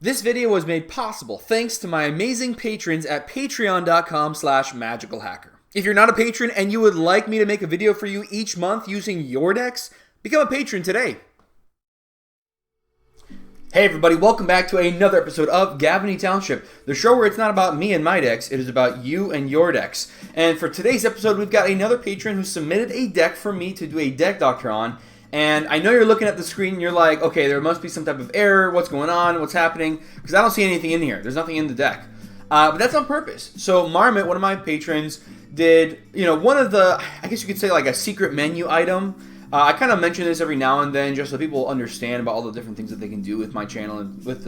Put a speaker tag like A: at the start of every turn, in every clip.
A: This video was made possible thanks to my amazing patrons at patreon.com/magicalhacker. If you're not a patron and you would like me to make a video for you each month using your decks, become a patron today. Hey everybody, welcome back to another episode of Gavony Township, the show where it's not about me and my decks, it is about you and your decks. And for today's episode, we've got another patron who submitted a deck for me to do a deck doctor on. And I know you're looking at the screen and you're like, okay, there must be some type of error, what's going on, what's happening? Because I don't see anything in here, there's nothing in the deck. But that's on purpose. So Marmot, one of my patrons, did, one of the, I guess you could say like a secret menu item. I kind of mention this every now and then just so people understand about all the different things that they can do with my channel and with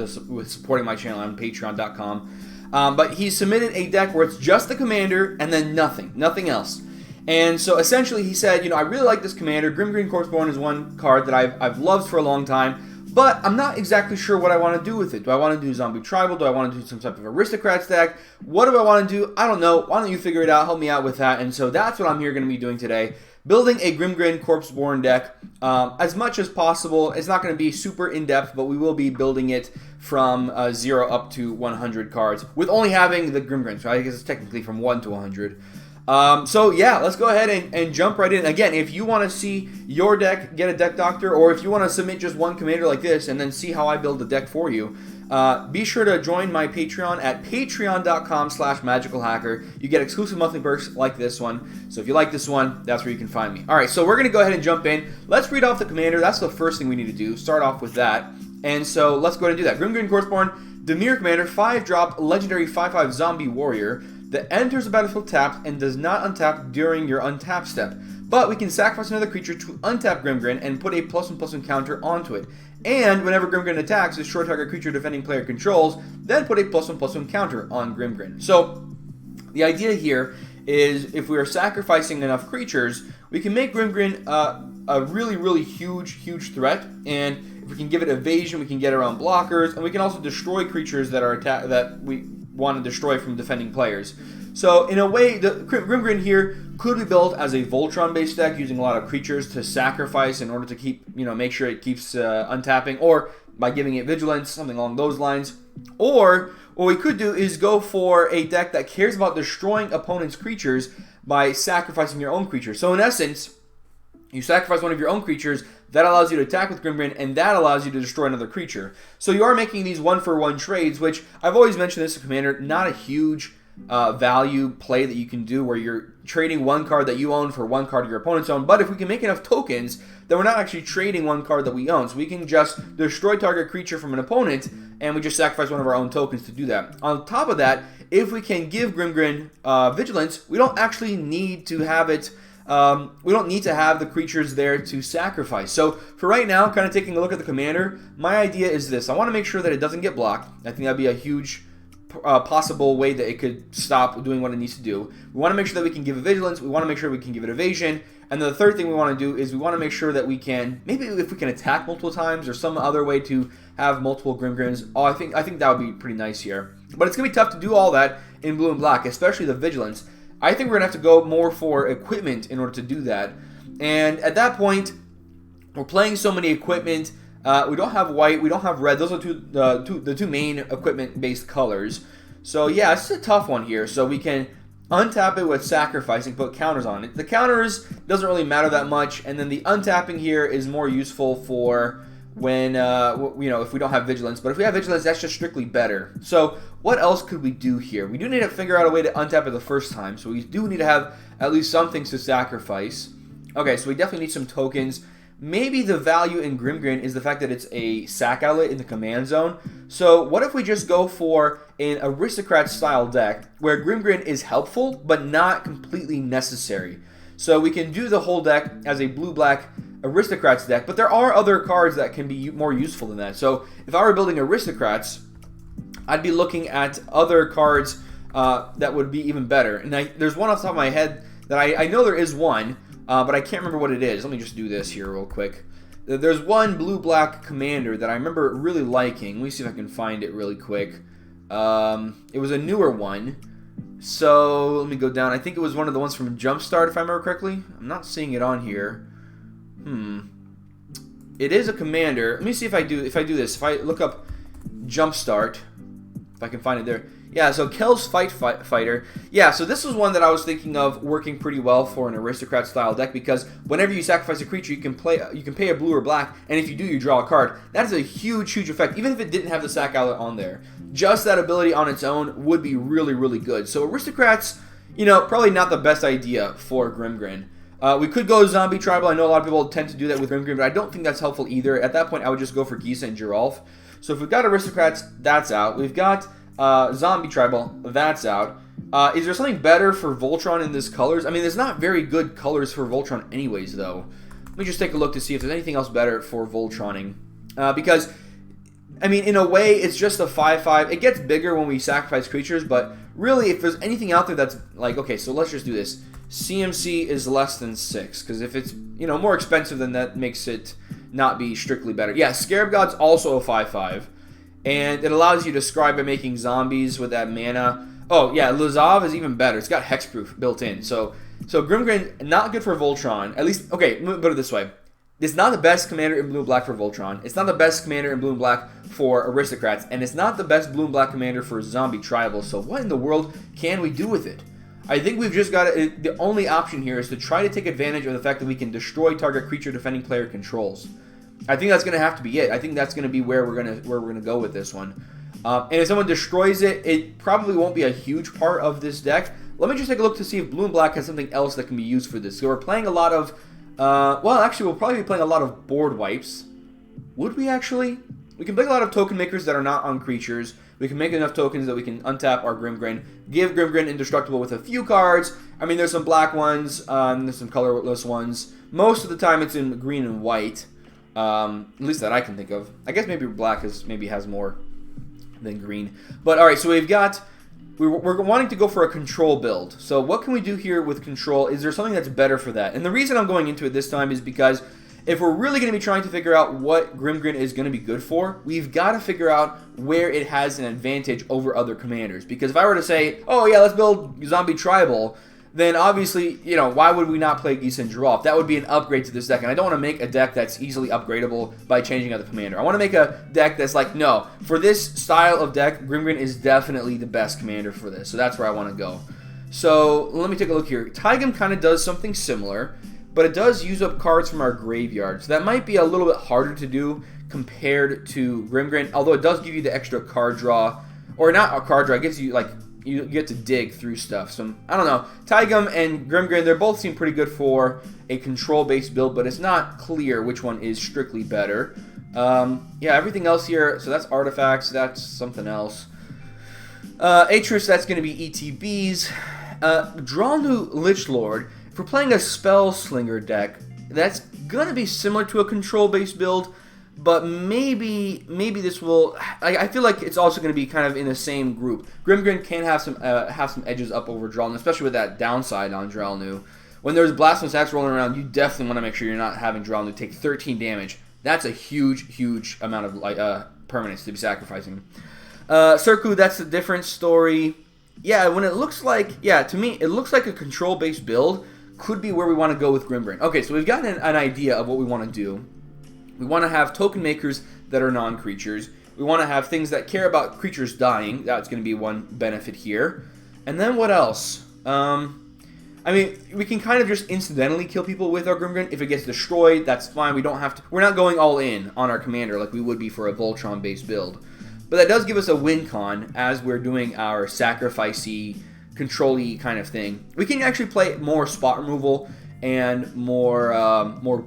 A: supporting my channel on patreon.com. But he submitted a deck where it's just the commander and then nothing else. And so essentially he said, I really like this commander. Grimgrin the Corpse-Born is one card that I've loved for a long time, but I'm not exactly sure what I want to do with it. Do I want to do zombie tribal? Do I want to do some type of aristocrats deck? What do I want to do? I don't know. Why don't you figure it out? Help me out with that. And so that's what I'm here going to be doing today. Building a Grimgrin the Corpse-Born deck as much as possible. It's not going to be super in-depth, but we will be building it from 0 up to 100 cards with only having the Grimgrin. So I guess it's technically from 1 to 100. So yeah, let's go ahead and jump right in. Again, if you want to see your deck get a deck doctor, or if you want to submit just one commander like this and then see how I build the deck for you, be sure to join my Patreon at patreon.com/magicalhacker. You get exclusive monthly perks like this one. So if you like this one, that's where you can find me. Alright, so we're going to go ahead and jump in. Let's read off the commander. That's the first thing we need to do. Start off with that. And so let's go ahead and do that. Grimgrin the Corpse-Born, Demir commander, 5-drop, legendary 5/5 zombie warrior that enters the battlefield tapped and does not untap during your untap step. But we can sacrifice another creature to untap Grimgrin and put a +1/+1 counter onto it. And whenever Grimgrin attacks, destroy target creature defending player controls, then put a +1/+1 counter on Grimgrin. So the idea here is if we are sacrificing enough creatures, we can make Grimgrin a really huge threat. And if we can give it evasion, we can get around blockers, and we can also destroy creatures that are that we want to destroy from defending players. So in a way, the Grimgrin here could be built as a Voltron-based deck using a lot of creatures to sacrifice in order to keep, make sure it keeps untapping, or by giving it vigilance, something along those lines. Or what we could do is go for a deck that cares about destroying opponents' creatures by sacrificing your own creatures. So in essence, you sacrifice one of your own creatures, that allows you to attack with Grimgrin, and that allows you to destroy another creature. So you are making these 1-for-1 trades, which I've always mentioned this as a commander, not a huge value play that you can do where you're trading one card that you own for one card your opponents own. But if we can make enough tokens, then we're not actually trading one card that we own. So we can just destroy target creature from an opponent, and we just sacrifice one of our own tokens to do that. On top of that, if we can give Grimgrin vigilance, we don't actually need to have it. We don't need to have the creatures there to sacrifice. So for right now, kind of taking a look at the commander, my idea is this. I want to make sure that it doesn't get blocked. I think that'd be a huge possible way that it could stop doing what it needs to do. We want to make sure that we can give it vigilance. We want to make sure we can give it evasion. And then the third thing we want to do is we want to make sure that we can, maybe if we can attack multiple times or some other way to have multiple Grimgrins. Oh, I think that would be pretty nice here. But it's going to be tough to do all that in blue and black, especially the vigilance. I think we're going to have to go more for equipment in order to do that. And at that point, we're playing so many equipment. We don't have white, we don't have red. Those are the two main equipment-based colors. So yeah, it's a tough one here. So we can untap it with sacrificing, put counters on it. The counters doesn't really matter that much. And then the untapping here is more useful for when, if we don't have vigilance. But if we have vigilance, that's just strictly better. So what else could we do here? We do need to figure out a way to untap it the first time. So we do need to have at least some things to sacrifice. Okay, so we definitely need some tokens. Maybe the value in Grimgrin is the fact that it's a sack outlet in the command zone. So what if we just go for an aristocrat-style deck where Grimgrin is helpful but not completely necessary? So we can do the whole deck as a blue-black aristocrats deck, but there are other cards that can be more useful than that. So if I were building aristocrats, I'd be looking at other cards that would be even better. And there's one off the top of my head that I know there is one, but I can't remember what it is. Let me just do this here real quick. There's one blue-black commander that I remember really liking. Let me see if I can find it really quick. It was a newer one. So let me go down. I think it was one of the ones from Jumpstart, if I remember correctly. I'm not seeing it on here. It is a commander. Let me see if I do this. If I look up Jumpstart. If I can find it there. Yeah, so Kel's Fighter. Yeah, so this was one that I was thinking of working pretty well for an aristocrat style deck, because whenever you sacrifice a creature, you can pay a blue or black, and if you do, you draw a card. That is a huge, huge effect, even if it didn't have the sack outlet on there. Just that ability on its own would be really, really good. So aristocrats, you know, probably not the best idea for Grimgrin. We could go zombie tribal. I know a lot of people tend to do that with Grimgrin, but I don't think that's helpful either. At that point, I would just go for Gisa and Geralf. So if we've got aristocrats, that's out. We've got zombie tribal, that's out. Is there something better for Voltron in this colors? I mean, there's not very good colors for Voltron anyways, though. Let me just take a look to see if there's anything else better for Voltroning. Because, I mean, in a way, it's just a 5/5. It gets bigger when we sacrifice creatures, but really, if there's anything out there that's like, okay, so let's just do this. CMC is less than 6, because if it's, you know, more expensive, then that makes it not be strictly better. Yeah, Scarab God's also a 5/5. And it allows you to scry by making zombies with that mana. Oh, yeah, Lazav is even better. It's got hexproof built in. So Grimgrin, not good for Voltron. At least, okay, let me put it this way. It's not the best commander in blue and black for Voltron. It's not the best commander in blue and black for aristocrats. And it's not the best blue and black commander for zombie tribal. So what in the world can we do with it? I think we've just got to, the only option here is to try to take advantage of the fact that we can destroy target creature defending player controls. I think that's going to have to be it. I think that's going to be where we're gonna go with this one. And if someone destroys it, it probably won't be a huge part of this deck. Let me just take a look to see if blue and black has something else that can be used for this. So we're playing a lot of, well, actually, we'll probably be playing a lot of board wipes. Would we actually? We can play a lot of token makers that are not on creatures. We can make enough tokens that we can untap our Grimgrin, give Grimgrin indestructible with a few cards. I mean, there's some black ones, and there's some colorless ones. Most of the time, it's in green and white. At least that I can think of. I guess maybe black has more than green. But alright, so we're wanting to go for a control build. So what can we do here with control? Is there something that's better for that? And the reason I'm going into it this time is because if we're really going to be trying to figure out what Grimgrin is going to be good for, we've got to figure out where it has an advantage over other commanders. Because if I were to say, oh yeah, let's build zombie tribal, then obviously, you know, why would we not play Gisa and Geralf? That would be an upgrade to this deck, and I don't want to make a deck that's easily upgradable by changing out the commander. I want to make a deck that's like, no, for this style of deck, Grimgrin is definitely the best commander for this, so that's where I want to go. So, let me take a look here. Tygum kind of does something similar, but it does use up cards from our graveyard, so that might be a little bit harder to do compared to Grimgrin, although it does give you the extra card draw, or not a card draw, it gives you, like, you get to dig through stuff. So, I don't know. Tygum and Grimgrin, they both seem pretty good for a control-based build, but it's not clear which one is strictly better. Yeah, everything else here, so that's artifacts, that's something else. Atris, that's going to be ETBs. Dralnu Lichlord, if we're playing a Spell Slinger deck, that's going to be similar to a control-based build, but maybe this will. I feel like it's also going to be kind of in the same group. Grimgrin can have some edges up over Dralnu, especially with that downside on Dralnu. When there's Blasphemous Axe rolling around, you definitely want to make sure you're not having Dralnu take 13 damage. That's a huge amount of permanence to be sacrificing. Surku, that's a different story. Yeah, when it looks like, yeah, to me, it looks like a control-based build could be where we want to go with Grimgrin. Okay, so we've gotten an idea of what we want to do. We want to have token makers that are non-creatures. We want to have things that care about creatures dying. That's going to be one benefit here. And then what else? I mean, we can kind of just incidentally kill people with our Grimgrin. If it gets destroyed, that's fine. We don't have to. We're not going all in on our commander like we would be for a Voltron-based build. But that does give us a win con as we're doing our sacrificey, control-y kind of thing. We can actually play more spot removal and more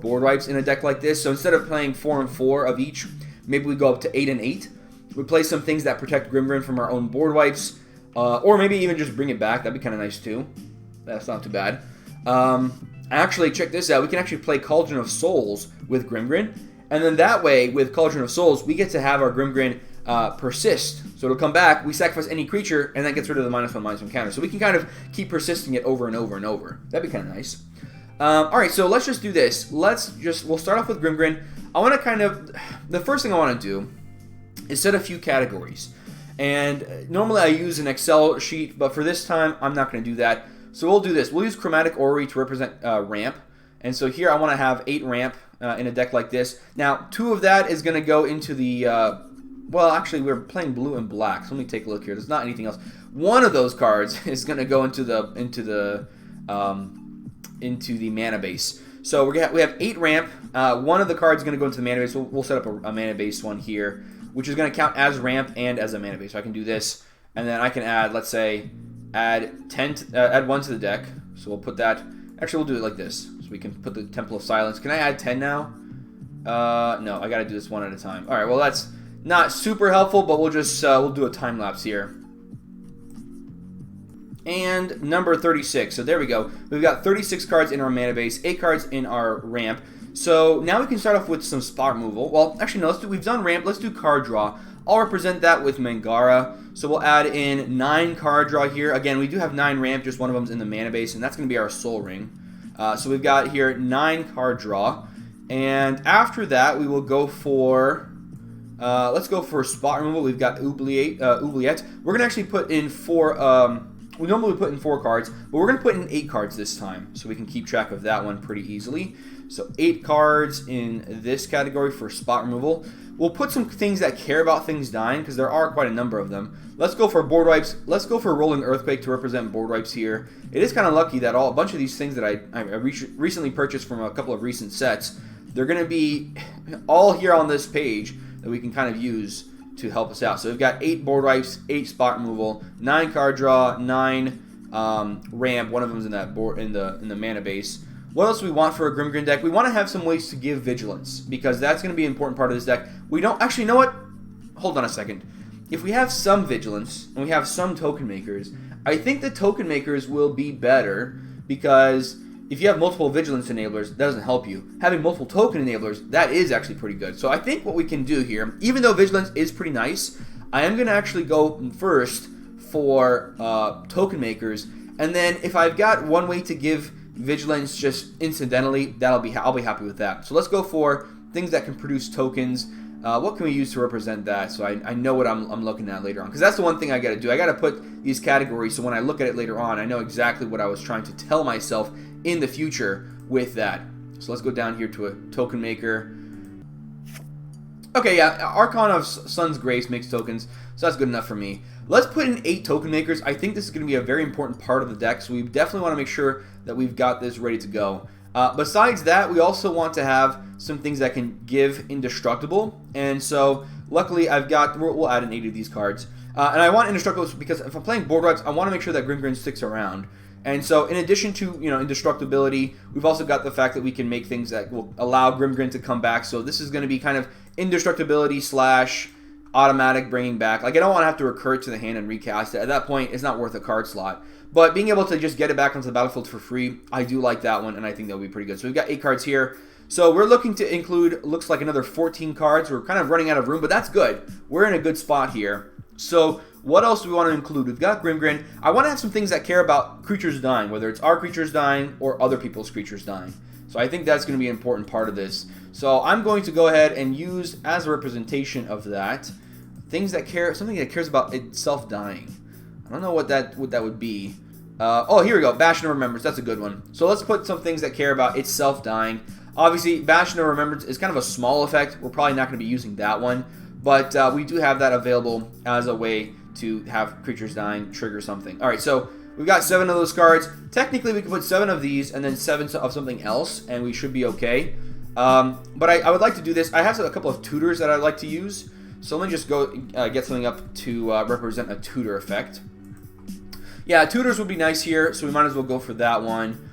A: board wipes in a deck like this. So instead of playing 4 and 4 of each, maybe we go up to 8 and 8. We play some things that protect Grimgrin from our own board wipes, or maybe even just bring it back. That'd be kind of nice too. That's not too bad. Actually, check this out. We can actually play Cauldron of Souls with Grimgrin, and then that way, with Cauldron of Souls, we get to have our Grimgrin persist. So it'll come back, we sacrifice any creature, and that gets rid of the -1/-1 counter. So we can kind of keep persisting it over and over and over. That'd be kind of nice. Alright, so let's just do this. We'll start off with Grimgrin. I want to kind of, the first thing I want to do is set a few categories. And normally I use an Excel sheet, but for this time, I'm not going to do that. So we'll do this. We'll use Chromatic Orrery to represent ramp. And so here I want to have 8 ramp in a deck like this. Now, 2 of that is going to go into the Well, actually, we're playing blue and black. So let me take a look here. There's not anything else. One of those cards is going to go into the mana base. So we have 8 ramp. One of the cards is going to go into the mana base. We'll set up a mana base one here, which is going to count as ramp and as a mana base. So I can do this, and then I can add, let's say, add 1 to the deck. So we'll put that. Actually, we'll do it like this. So we can put the Temple of Silence. Can I add 10 now? No, I got to do this one at a time. All right. Well, that's not super helpful, but we'll just we'll do a time lapse here. And number 36. So there we go. We've got 36 cards in our mana base, 8 cards in our ramp. So now we can start off with some spot removal. Well, actually no. We've done ramp. Let's do card draw. I'll represent that with Mangara. So we'll add in 9 card draw here. Again, we do have 9 ramp. Just one of them's in the mana base, and that's going to be our Soul Ring. So we've got here 9 card draw, and after that we will go for. Let's go for spot removal. We've got Oubliette. We're going to actually put in 4. We normally put in 4 cards, but we're going to put in 8 cards this time, so we can keep track of that one pretty easily. So 8 cards in this category for spot removal. We'll put some things that care about things dying, because there are quite a number of them. Let's go for board wipes. Let's go for Rolling Earthquake to represent board wipes here. It is kind of lucky that a bunch of these things that I recently purchased from a couple of recent sets, they're going to be all here on this page that we can kind of use to help us out. So we've got 8 board wipes, 8 spot removal, 9 card draw, 9 ramp. One of them is in that board in the mana base. What else do we want for a Grimgrin deck? We want to have some ways to give vigilance, because that's going to be an important part of this deck. We don't actually, you know what? Hold on a second. If we have some vigilance and we have some token makers, I think the token makers will be better, because if you have multiple vigilance enablers, that doesn't help you. Having multiple token enablers, that is actually pretty good. So I think what we can do here, even though vigilance is pretty nice, I am going to actually go first for token makers, and then if I've got one way to give vigilance just incidentally, I'll be happy with that. So let's go for things that can produce tokens. What can we use to represent that, so I know what I'm looking at later on? Because that's the one thing I got to do. I got to put these categories so when I look at it later on, I know exactly what I was trying to tell myself in the future with that. So let's go down here to a token maker. Okay, yeah, Archon of Sun's Grace makes tokens, so that's good enough for me. Let's put in 8 token makers. I think this is going to be a very important part of the deck, so we definitely want to make sure that we've got this ready to go. Besides that, we also want to have some things that can give indestructible, and so luckily we'll add in 8 of these cards. And I want indestructible because if I'm playing board wipes, I want to make sure that Grimgrin sticks around. And so in addition to, indestructibility, we've also got the fact that we can make things that will allow Grimgrin to come back. So this is going to be kind of indestructibility / automatic bringing back. Like, I don't want to have to recur it to the hand and recast it. At that point, it's not worth a card slot. But being able to just get it back onto the battlefield for free, I do like that one, and I think that would be pretty good. So we've got 8 cards here. So we're looking to include, looks like another 14 cards. We're kind of running out of room, but that's good. We're in a good spot here. So what else do we want to include? We've got Grimgrin. I want to have some things that care about creatures dying, whether it's our creatures dying or other people's creatures dying. So I think that's going to be an important part of this. So I'm going to go ahead and use, as a representation of that, something that cares about itself dying. I don't know what that would be. Oh, here we go. Bastion of Remembrance. That's a good one. So let's put some things that care about itself dying. Obviously, Bastion of Remembrance is kind of a small effect. We're probably not going to be using that one. But we do have that available as a way to have creatures dying trigger something. Alright, so we've got 7 of those cards. Technically, we could put 7 of these and then 7 of something else, and we should be okay. But I would like to do this. I have a couple of tutors that I'd like to use. So let me just go get something up to represent a tutor effect. Yeah, tutors would be nice here, so we might as well go for that one.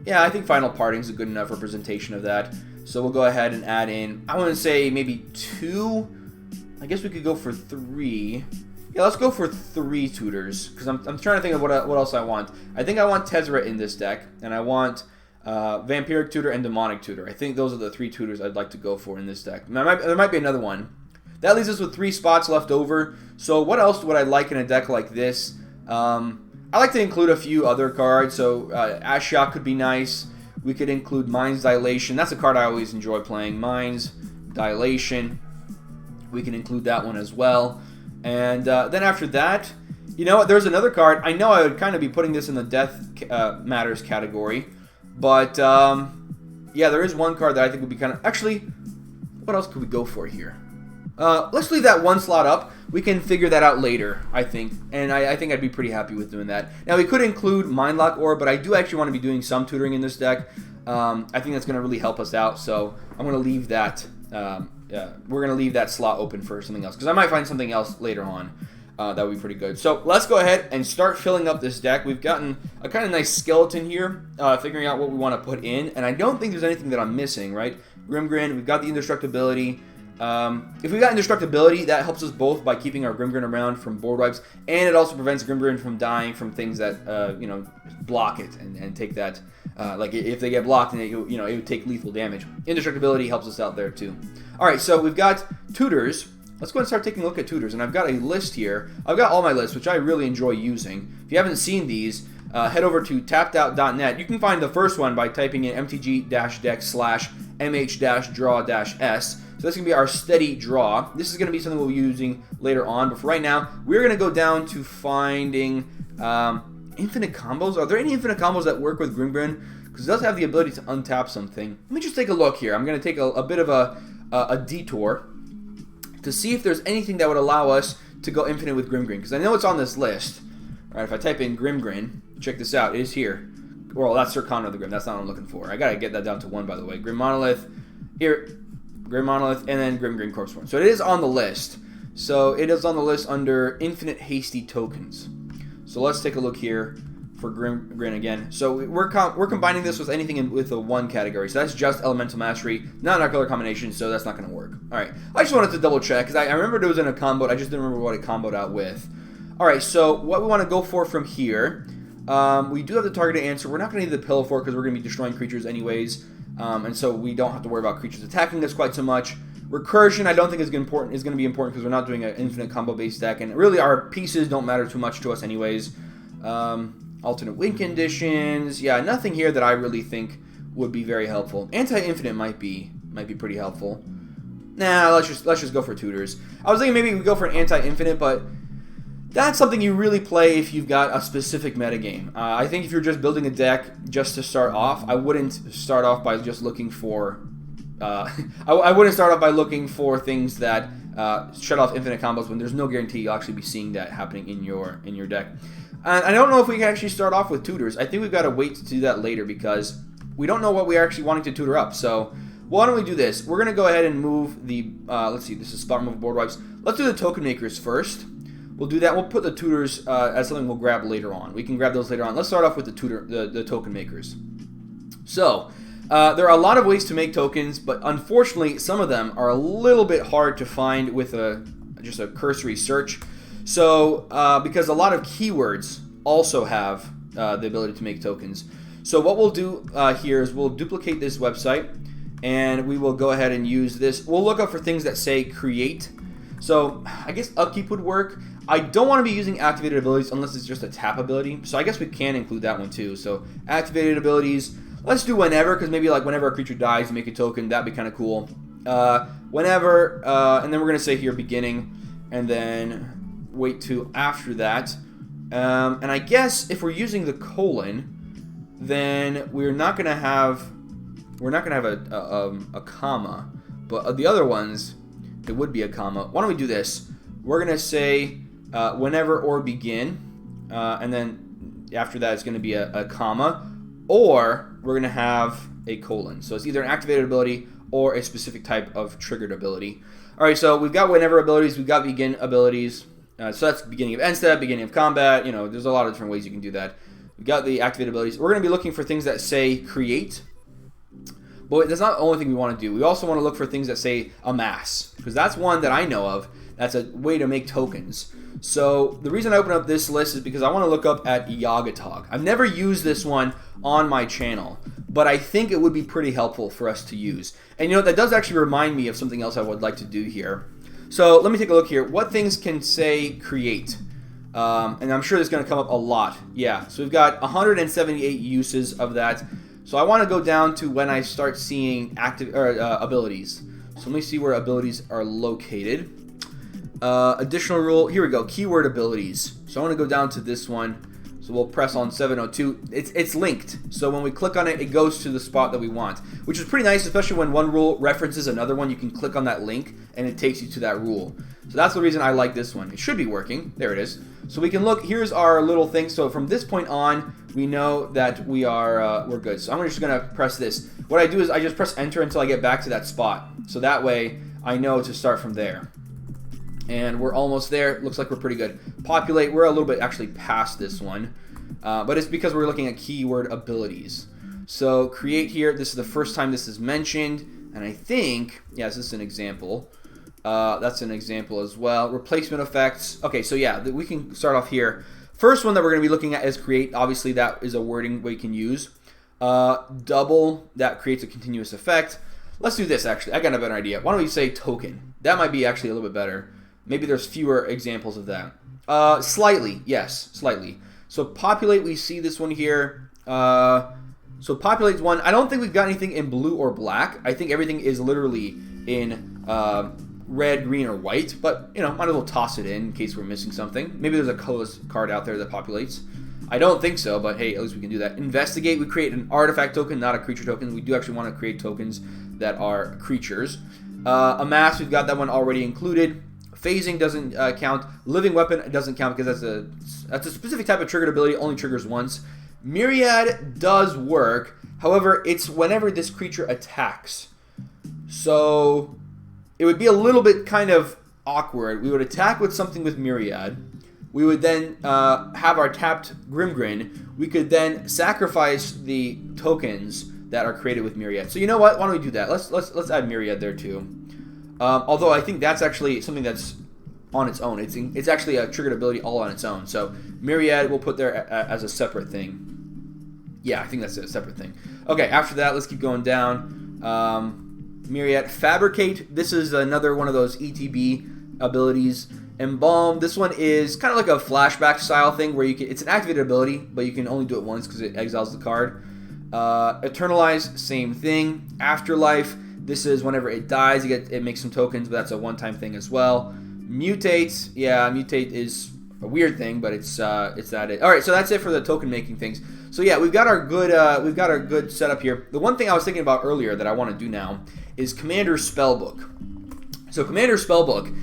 A: Yeah, I think Final Parting is a good enough representation of that. So we'll go ahead and add in, I want to say maybe 2. I guess we could go for 3. Yeah, let's go for 3 tutors, because I'm trying to think of what else I want. I think I want Tezzeret in this deck, and I want Vampiric Tutor and Demonic Tutor. I think those are the 3 tutors I'd like to go for in this deck. There might be another one. That leaves us with 3 spots left over. So what else would I like in a deck like this? I like to include a few other cards. So Ashiok could be nice. We could include Mind's Dilation. That's a card I always enjoy playing. Mind's Dilation. We can include that one as well. And then after that, you know what? There's another card. I know I would kind of be putting this in the Death Matters category. But, yeah, there is one card that I think would be kind of... Actually, what else could we go for here? Let's leave that one slot up. We can figure that out later, I think. And I think I'd be pretty happy with doing that. Now, we could include Mindlock Ore, but I do actually want to be doing some tutoring in this deck. I think that's going to really help us out, so I'm going to leave that. We're going to leave that slot open for something else, because I might find something else later on that would be pretty good. So let's go ahead and start filling up this deck. We've gotten a kind of nice skeleton here, figuring out what we want to put in, and I don't think there's anything that I'm missing, right? Grimgrin, we've got the indestructibility. If we got indestructibility, that helps us both by keeping our Grimgrin around from board wipes, and it also prevents Grimgrin from dying from things that you know, block it and take that. Like if they get blocked, and it would take lethal damage. Indestructibility helps us out there too. All right, so we've got tutors. Let's go and start taking a look at tutors, and I've got a list here. I've got all my lists, which I really enjoy using. If you haven't seen these, head over to tappedout.net. You can find the first one by typing in mtg-deck/mh-draw-s. So that's going to be our steady draw. This is going to be something we'll be using later on, but for right now, we're going to go down to finding infinite combos. Are there any infinite combos that work with Grimgrin? Because it does have the ability to untap something. Let me just take a look here. I'm going to take a bit of a detour to see if there's anything that would allow us to go infinite with Grimgrin, because I know it's on this list. All right, if I type in Grimgrin, check this out. It is here. Well, that's Cauldron of the Grim. That's not what I'm looking for. I got to get that down to 1, by the way. Grim Monolith. Here. Grim Monolith, and then Grimgrin Corpse-Born. So it is on the list. So it is on the list under Infinite Hasty Tokens. So let's take a look here for Grimgrin again. So we're combining this with anything with a 1 category. So that's just Elemental Mastery, not our color combination, so that's not going to work. All right. I just wanted to double check, because I remembered it was in a combo. I just didn't remember what it comboed out with. All right, so what we want to go for from here, we do have the targeted answer. We're not going to need the Pillow Fort, because we're going to be destroying creatures anyways. And so we don't have to worry about creatures attacking us quite so much. Recursion, I don't think is going to be important because we're not doing an infinite combo-based deck, and really our pieces don't matter too much to us anyways. Alternate win conditions, yeah, nothing here that I really think would be very helpful. Anti-infinite might be pretty helpful. Nah, let's just go for tutors. I was thinking maybe we go for an anti-infinite, but that's something you really play if you've got a specific metagame. I think if you're just building a deck just to start off, I wouldn't start off by just looking for... I wouldn't start off by looking for things that shut off infinite combos when there's no guarantee you'll actually be seeing that happening in your deck. And I don't know if we can actually start off with tutors. I think we've got to wait to do that later because we don't know what we are actually wanting to tutor up. So why don't we do this? We're going to go ahead and move the... let's see, this is spot remove board wipes. Let's do the token makers first. We'll do that. We'll put the tutors as something we'll grab later on. We can grab those later on. Let's start off with the token makers. So, there are a lot of ways to make tokens, but unfortunately, some of them are a little bit hard to find with just a cursory search. So, because a lot of keywords also have the ability to make tokens. So what we'll do here is we'll duplicate this website, and we will go ahead and use this. We'll look up for things that say create. So I guess upkeep would work. I don't want to be using activated abilities unless it's just a tap ability. So I guess we can include that one too. So activated abilities, let's do whenever, because maybe like whenever a creature dies, you make a token. That'd be kind of cool. Whenever, and then we're going to say here beginning, and then wait to after that. And I guess if we're using the colon, then we're not going to have a comma. But the other ones, it would be a comma. Why don't we do this? We're going to say whenever or begin, and then after that it's going to be a comma, or we're going to have a colon. So it's either an activated ability or a specific type of triggered ability. All right, so we've got whenever abilities, we've got begin abilities. So that's beginning of end step, beginning of combat. You know, there's a lot of different ways you can do that. We've got the activated abilities. We're going to be looking for things that say create. But that's not the only thing we want to do. We also want to look for things that say amass, because that's one that I know of. That's a way to make tokens. So the reason I open up this list is because I want to look up at Yogg-Sothoth. I've never used this one on my channel, but I think it would be pretty helpful for us to use. And you know, that does actually remind me of something else I would like to do here. So let me take a look here. What things can say create? And I'm sure this is going to come up a lot. Yeah, so we've got 178 uses of that. So I want to go down to when I start seeing active abilities. So let me see where abilities are located. Additional rule. Here we go. Keyword abilities. So I want to go down to this one. So we'll press on 702. It's linked. So when we click on it, it goes to the spot that we want, which is pretty nice, especially when one rule references another one. You can click on that link and it takes you to that rule. So that's the reason I like this one. It should be working. There it is. So we can look. Here's our little thing. So from this point on, we know that we're good. So I'm just going to press this. What I do is I just press enter until I get back to that spot. So that way I know to start from there. And we're almost there. Looks like we're pretty good. Populate. We're a little bit actually past this one. But it's because we're looking at keyword abilities. So create here. This is the first time this is mentioned. And I think, yes, this is an example. That's an example as well. Replacement effects. Okay, so yeah, we can start off here. First one that we're going to be looking at is create. Obviously, that is a wording we can use. Double. That creates a continuous effect. Let's do this, actually. I got a better idea. Why don't we say token? That might be actually a little bit better. Maybe there's fewer examples of that. Slightly. Yes, slightly. So populate, we see this one here. So populate's one. I don't think we've got anything in blue or black. I think everything is literally in red, green, or white. But, you know, might as well toss it in case we're missing something. Maybe there's a colorless card out there that populates. I don't think so, but hey, at least we can do that. Investigate, we create an artifact token, not a creature token. We do actually want to create tokens that are creatures. Amass, we've got that one already included. Phasing doesn't count. Living weapon doesn't count because that's a specific type of triggered ability. Only triggers once. Myriad does work. However, it's whenever this creature attacks. So it would be a little bit kind of awkward. We would attack with something with Myriad. We would then have our tapped Grimgrin. We could then sacrifice the tokens that are created with Myriad. So you know what? Why don't we do that? Let's add Myriad there too. Although I think that's actually something that's on its own. It's actually a triggered ability all on its own. So Myriad we'll put there as a separate thing. Yeah, I think that's a separate thing. Okay, after that, let's keep going down. Mariette Fabricate. This is another one of those ETB abilities. Embalm. This one is kind of like a flashback style thing where it's an activated ability, but you can only do it once because it exiles the card. Eternalize, same thing. Afterlife. This is whenever it dies, it makes some tokens, but that's a one-time thing as well. Mutate. Yeah, mutate is a weird thing, but it's that. All right, so that's it for the token making things. So yeah, we've got our good setup here. The one thing I was thinking about earlier that I want to do now is Commander Spellbook. So Commander Spellbook,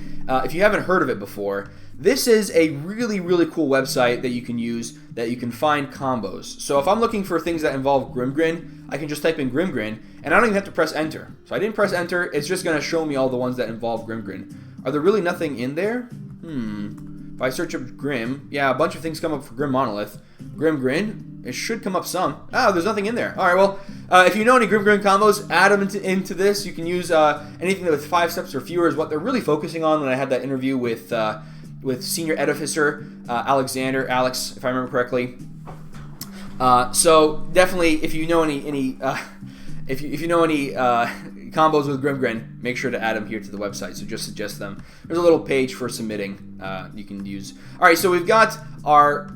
A: if you haven't heard of it before, this is a really, really cool website that you can use that you can find combos. So if I'm looking for things that involve Grimgrin, I can just type in Grimgrin, and I don't even have to press enter. So I didn't press enter. It's just going to show me all the ones that involve Grimgrin. Are there really nothing in there? If I search up Grim, yeah, a bunch of things come up for Grim Monolith. Grimgrin, it should come up some. Oh, there's nothing in there. All right, well, if you know any Grimgrin combos, add them into this. You can use anything with 5 steps or fewer is what they're really focusing on when I had that interview with Senior Edificer Alex, if I remember correctly. So definitely, if you know any if you know any combos with Grimgrin, make sure to add them here to the website. So just suggest them. There's a little page for submitting you can use. All right, so we've got our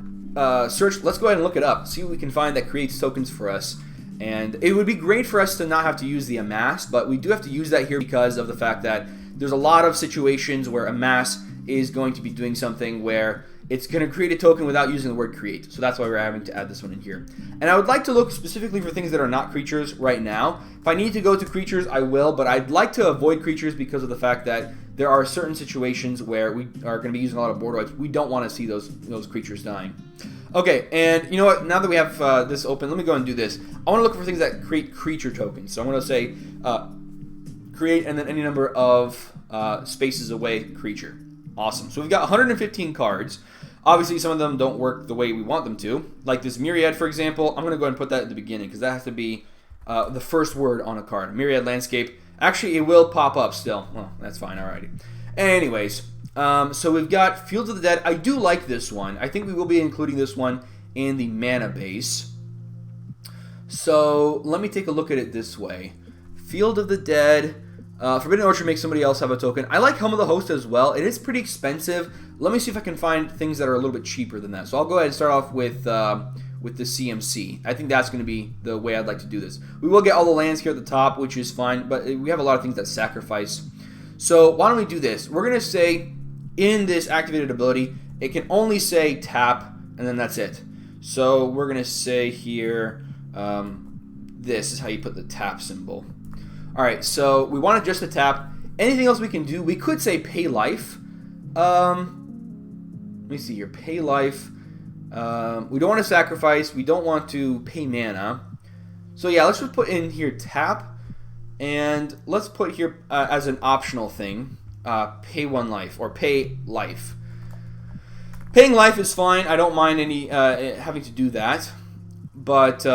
A: search. Let's go ahead and look it up. See what we can find that creates tokens for us. And it would be great for us to not have to use the amass, but we do have to use that here because of the fact that there's a lot of situations where amass is going to be doing something where it's going to create a token without using the word create. So that's why we're having to add this one in here. And I would like to look specifically for things that are not creatures right now. If I need to go to creatures, I will, but I'd like to avoid creatures because of the fact that there are certain situations where we are going to be using a lot of board wipes. We don't want to see those creatures dying. Okay, and you know what? Now that we have this open, let me go and do this. I want to look for things that create creature tokens. So I'm going to say create and then any number of spaces away creature. Awesome. So we've got 115 cards. Obviously, some of them don't work the way we want them to. Like this Myriad, for example. I'm going to go ahead and put that at the beginning because that has to be the first word on a card. Myriad Landscape. Actually, it will pop up still. Well, that's fine. Alrighty. Anyways, so we've got Fields of the Dead. I do like this one. I think we will be including this one in the mana base. So let me take a look at it this way. Field of the Dead. Forbidden Orchard makes somebody else have a token. I like Helm of the Host as well. It is pretty expensive. Let me see if I can find things that are a little bit cheaper than that. So I'll go ahead and start off with the CMC. I think that's going to be the way I'd like to do this. We will get all the lands here at the top, which is fine, but we have a lot of things that sacrifice. So why don't we do this? We're going to say in this activated ability, it can only say tap, and then that's it. So we're going to say here, this is how you put the tap symbol. All right, so we want just to tap. Anything else we can do? We could say pay life. Let me see here. Pay life. We don't want to sacrifice. We don't want to pay mana. So yeah, let's just put in here tap. And let's put here as an optional thing, pay 1 life or pay life. Paying life is fine. I don't mind any having to do that. But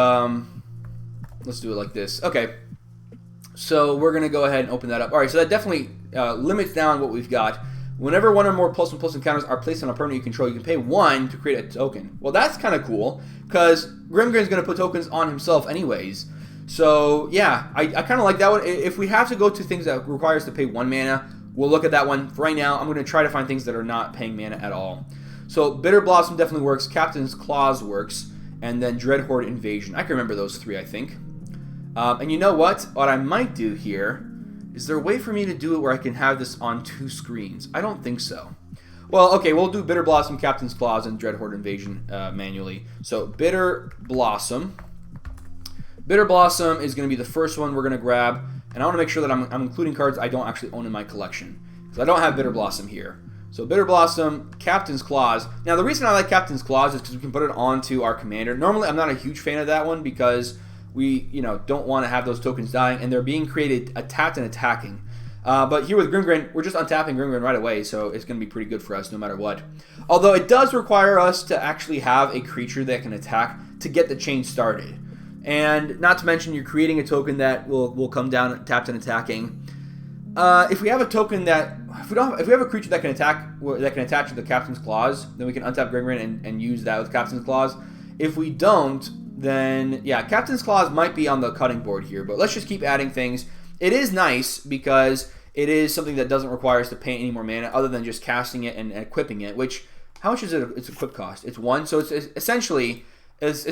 A: let's do it like this. Okay. So we're going to go ahead and open that up. All right, so that definitely limits down what we've got. Whenever 1 or more +1/+1 encounters are placed on a permanent you control, you can pay 1 to create a token. Well, that's kind of cool, because Grimgrin's going to put tokens on himself anyways. So, yeah, I kind of like that one. If we have to go to things that require us to pay 1 mana, we'll look at that one. For right now, I'm going to try to find things that are not paying mana at all. So, Bitter Blossom definitely works. Captain's Claws works. And then Dreadlord Invasion. I can remember those 3, I think. And you know what? What I might do here, is there a way for me to do it where I can have this on 2 screens? I don't think so. Well, okay, we'll do Bitter Blossom, Captain's Claws, and Dreadlord Invasion manually. So, Bitter Blossom. Bitter Blossom is going to be the first one we're going to grab. And I want to make sure that I'm including cards I don't actually own in my collection. Because I don't have Bitter Blossom here. So, Bitter Blossom, Captain's Claws. Now, the reason I like Captain's Claws is because we can put it onto our commander. Normally, I'm not a huge fan of that one because we, don't want to have those tokens dying, and they're being created tapped and attacking. But here with Grimgrin, we're just untapping Grimgrin right away, so it's going to be pretty good for us no matter what. Although it does require us to actually have a creature that can attack to get the chain started. And not to mention, you're creating a token that will come down tapped and attacking. If we have a token that if we have a creature that can attach to the Captain's Claws, then we can untap Grimgrin and use that with Captain's Claws. If we don't, then yeah, Captain's Claws might be on the cutting board here, but let's just keep adding things. It is nice because it is something that doesn't require us to pay any more mana other than just casting it and equipping it, which, how much is it? Its equip cost? It's 1, so it's essentially just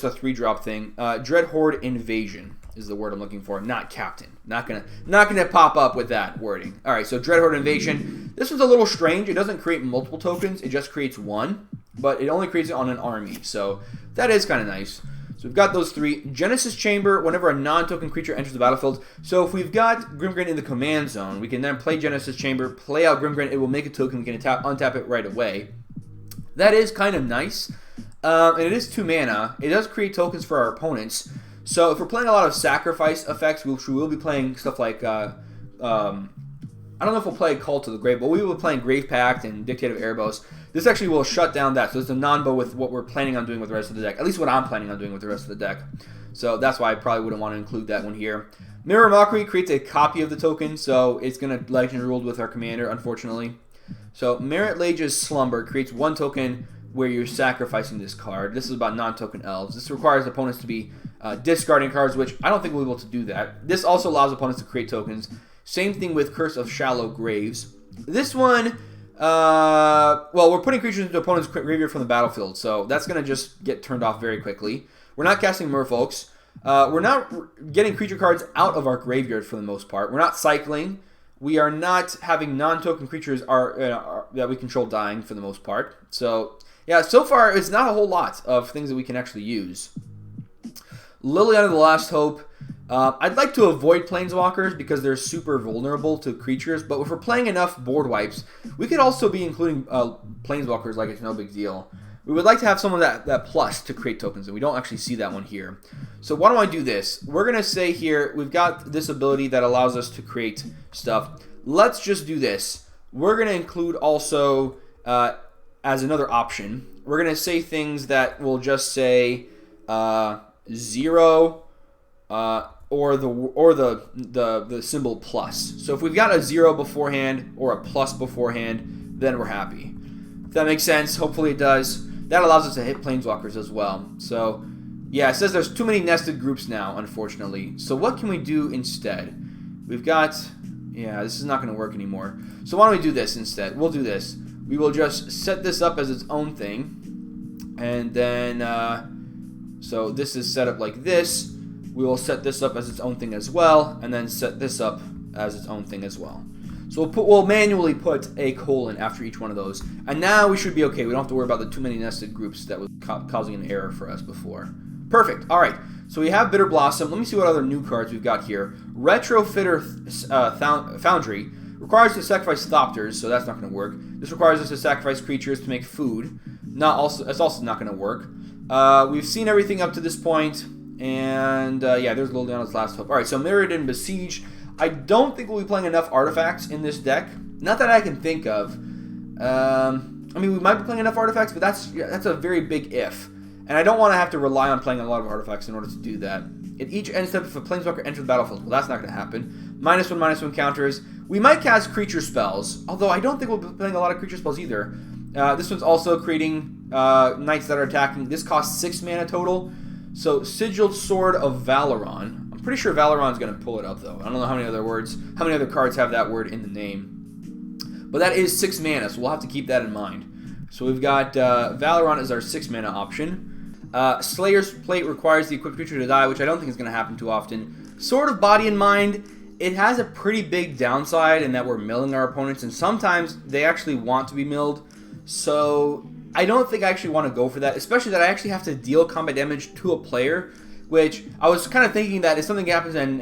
A: a 3-drop thing. Dreadlord Invasion is the word I'm looking for, not Captain. Not gonna pop up with that wording. All right, so Dreadlord Invasion. This one's a little strange. It doesn't create multiple tokens. It just creates 1, but it only creates it on an army. So that is kind of nice. So we've got those 3. Genesis Chamber, whenever a non-token creature enters the battlefield. So if we've got Grimgrin in the command zone, we can then play Genesis Chamber, play out Grimgrin. It will make a token. We can untap it right away. That is kind of nice. And it is 2 mana. It does create tokens for our opponents. So if we're playing a lot of sacrifice effects, which we will be playing stuff like, I don't know if we'll play Call to the Grave, but we will be playing Grave Pact and Dictate of Erebos. This actually will shut down that. So it's a non-bow with what we're planning on doing with the rest of the deck. At least what I'm planning on doing with the rest of the deck. So that's why I probably wouldn't want to include that one here. Mirror Mockery creates a copy of the token, so it's going to Legend ruled with our commander, unfortunately. So Mariette Fabricate Slumber creates 1 token where you're sacrificing this card. This is about non-token elves. This requires opponents to be discarding cards, which I don't think we'll be able to do that. This also allows opponents to create tokens. Same thing with Curse of Shallow Graves. This one, well, we're putting creatures into opponent's graveyard from the battlefield, so that's going to just get turned off very quickly. We're not casting Merfolks. We're not getting creature cards out of our graveyard for the most part. We're not cycling. We are not having non-token creatures that we control dying for the most part. So, yeah, so far it's not a whole lot of things that we can actually use. Liliana of the Last Hope. I'd like to avoid Planeswalkers because they're super vulnerable to creatures, but if we're playing enough board wipes, we could also be including Planeswalkers like it's no big deal. We would like to have someone that plus to create tokens, and we don't actually see that one here. So why don't I do this? We're going to say here, we've got this ability that allows us to create stuff. Let's just do this. We're going to include also, as another option, we're going to say things that will just say 0, or the symbol plus. So if we've got a 0 beforehand or a plus beforehand, then we're happy. If that makes sense, hopefully it does. That allows us to hit Planeswalkers as well. So yeah, it says there's too many nested groups now, unfortunately. So what can we do instead? We've got, yeah, this is not going to work anymore. So why don't we do this instead? We'll do this. We will just set this up as its own thing. And then, so this is set up like this. We will set this up as its own thing as well, and then set this up as its own thing as well. So we'll manually put a colon after each one of those. And now we should be okay. We don't have to worry about the too many nested groups that was causing an error for us before. Perfect. All right. So we have Bitter Blossom. Let me see what other new cards we've got here. Retrofitter Foundry requires us to sacrifice Thopters, so that's not going to work. This requires us to sacrifice creatures to make food. That's also not going to work. We've seen everything up to this point, and yeah, there's Liliana's last hope. All right, so Mirrodin Besiege. I don't think we'll be playing enough artifacts in this deck. Not that I can think of. I mean, we might be playing enough artifacts, but that's a very big if. And I don't want to have to rely on playing a lot of artifacts in order to do that. At each end step, if a Planeswalker enters the battlefield, well, that's not going to happen. -1/-1 counters. We might cast creature spells, although I don't think we'll be playing a lot of creature spells either. This one's also creating knights that are attacking. This costs 6 mana total. So, Sigiled Sword of Valeron. I'm pretty sure Valeron's going to pull it up, though. I don't know how many other cards have that word in the name. But that is 6 mana, so we'll have to keep that in mind. So we've got Valeron as our 6 mana option. Slayer's Plate requires the equipped creature to die, which I don't think is going to happen too often. Sword of Body and Mind, it has a pretty big downside in that we're milling our opponents, and sometimes they actually want to be milled. So I don't think I actually want to go for that, especially that I actually have to deal combat damage to a player, which I was kind of thinking that if something happens and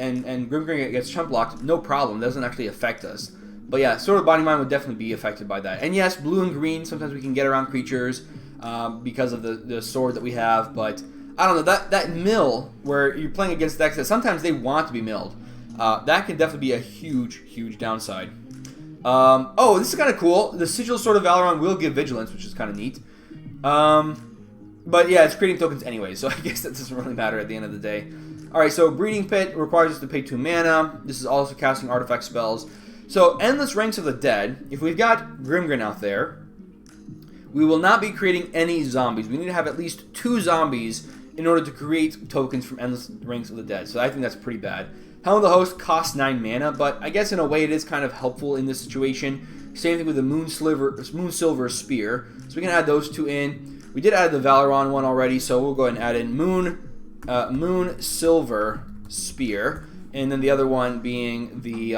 A: Grimgrin gets chump blocked, no problem, it doesn't actually affect us. But yeah, Sword of Body and Mind would definitely be affected by that. And yes, blue and green, sometimes we can get around creatures because of the sword that we have, but I don't know, that mill where you're playing against decks that sometimes they want to be milled, that can definitely be a huge downside. Oh, this is kind of cool. The Sigil Sword of Valeron will give vigilance, which is kind of neat. But yeah, it's creating tokens anyway, so I guess that doesn't really matter at the end of the day. Alright, so Breeding Pit requires us to pay 2 mana. This is also casting artifact spells. So, Endless Ranks of the Dead, if we've got Grimgrin out there, we will not be creating any zombies. We need to have at least 2 zombies in order to create tokens from Endless Ranks of the Dead. So I think that's pretty bad. Helm of the Host costs 9 mana, but I guess in a way it is kind of helpful in this situation. Same thing with the Moonsilver Spear. So we can add those 2 in. We did add the Valeron one already, so we'll go ahead and add in Moonsilver Spear. And then the other one being the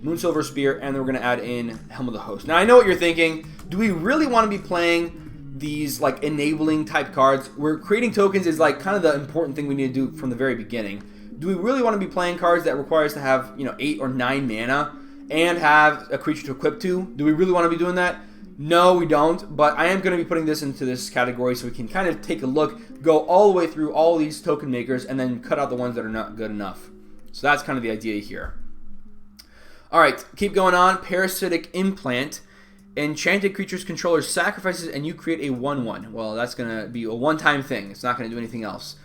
A: Moonsilver Spear, and then we're going to add in Helm of the Host. Now I know what you're thinking. Do we really want to be playing these like enabling type cards where creating tokens is like kind of the important thing we need to do from the very beginning? Do we really want to be playing cards that require us to have 8 or 9 mana and have a creature to equip to? Do we really want to be doing that? No, we don't, but I am going to be putting this into this category so we can kind of take a look, go all the way through all these token makers, and then cut out the ones that are not good enough. So that's kind of the idea here. Alright, keep going on. Parasitic Implant. Enchanted creature's controller sacrifices and you create a 1/1. Well, that's going to be a one-time thing. It's not going to do anything else.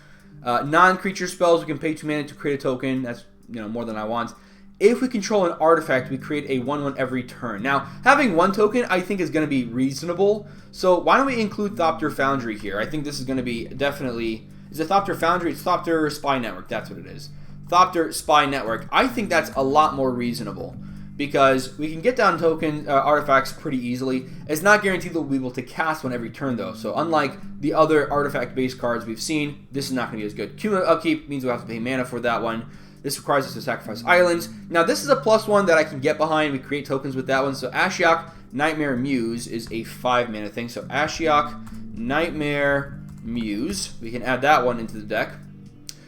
A: Non-creature spells, we can pay 2 mana to create a token. That's more than I want. If we control an artifact, we create a 1/1 every turn. Now, having 1 token, I think is going to be reasonable. So why don't we include Thopter Foundry here? I think this is going to be definitely... Is it Thopter Foundry? It's Thopter Spy Network. That's what it is. Thopter Spy Network. I think that's a lot more reasonable, because we can get down token artifacts pretty easily. It's not guaranteed that we'll be able to cast one every turn, though. So unlike the other artifact-based cards we've seen, this is not going to be as good. Cumulative upkeep means we'll have to pay mana for that one. This requires us to sacrifice islands. Now, this is a +1 that I can get behind. We create tokens with that one. So Ashiok Nightmare Muse is a 5 mana thing. So Ashiok Nightmare Muse. We can add that one into the deck.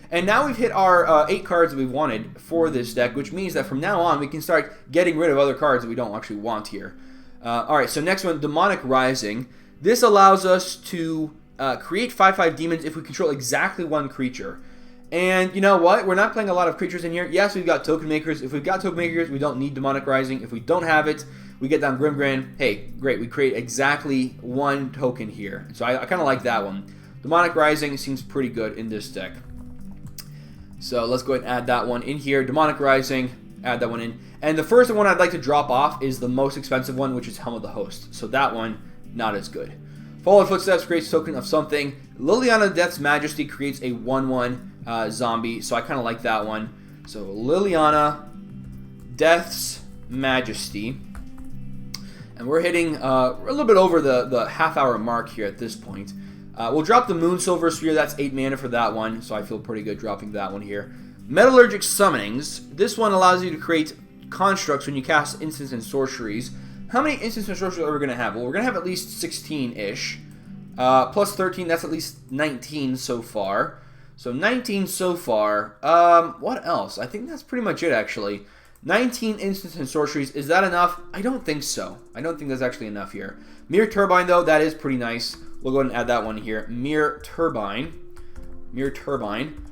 A: And now we've hit our 8 cards that we've wanted for this deck, which means that from now on we can start getting rid of other cards that we don't actually want here. Alright, so next one, Demonic Rising. This allows us to create 5/5 demons if we control exactly 1 creature. And you know what? We're not playing a lot of creatures in here. Yes, we've got token makers. If we've got token makers, we don't need Demonic Rising. If we don't have it, we get down Grimgrin. Hey, great. We create exactly 1 token here. So I kind of like that one. Demonic Rising seems pretty good in this deck. So let's go ahead and add that one in here. Demonic Rising, add that one in. And the first one I'd like to drop off is the most expensive one, which is Helm of the Host. So that one, not as good. Fallen Footsteps creates token of something. Liliana Death's Majesty creates a 1/1 zombie. So I kind of like that one. So Liliana Death's Majesty. And we're hitting a little bit over the half-hour mark here at this point. We'll drop the Moonsilver Spear. That's 8 mana for that one, so I feel pretty good dropping that one here. Metallurgic Summonings. This one allows you to create constructs when you cast instants and sorceries. How many instants and sorceries are we going to have? Well, we're going to have at least 16-ish. Plus 13, that's at least 19 so far. So 19 so far. What else? I think that's pretty much it, actually. 19 instants and sorceries. Is that enough? I don't think so. I don't think that's actually enough here. Mirror Turbine, though, that is pretty nice. We'll go ahead and add that one here. Mirror Turbine. Mirror Turbine.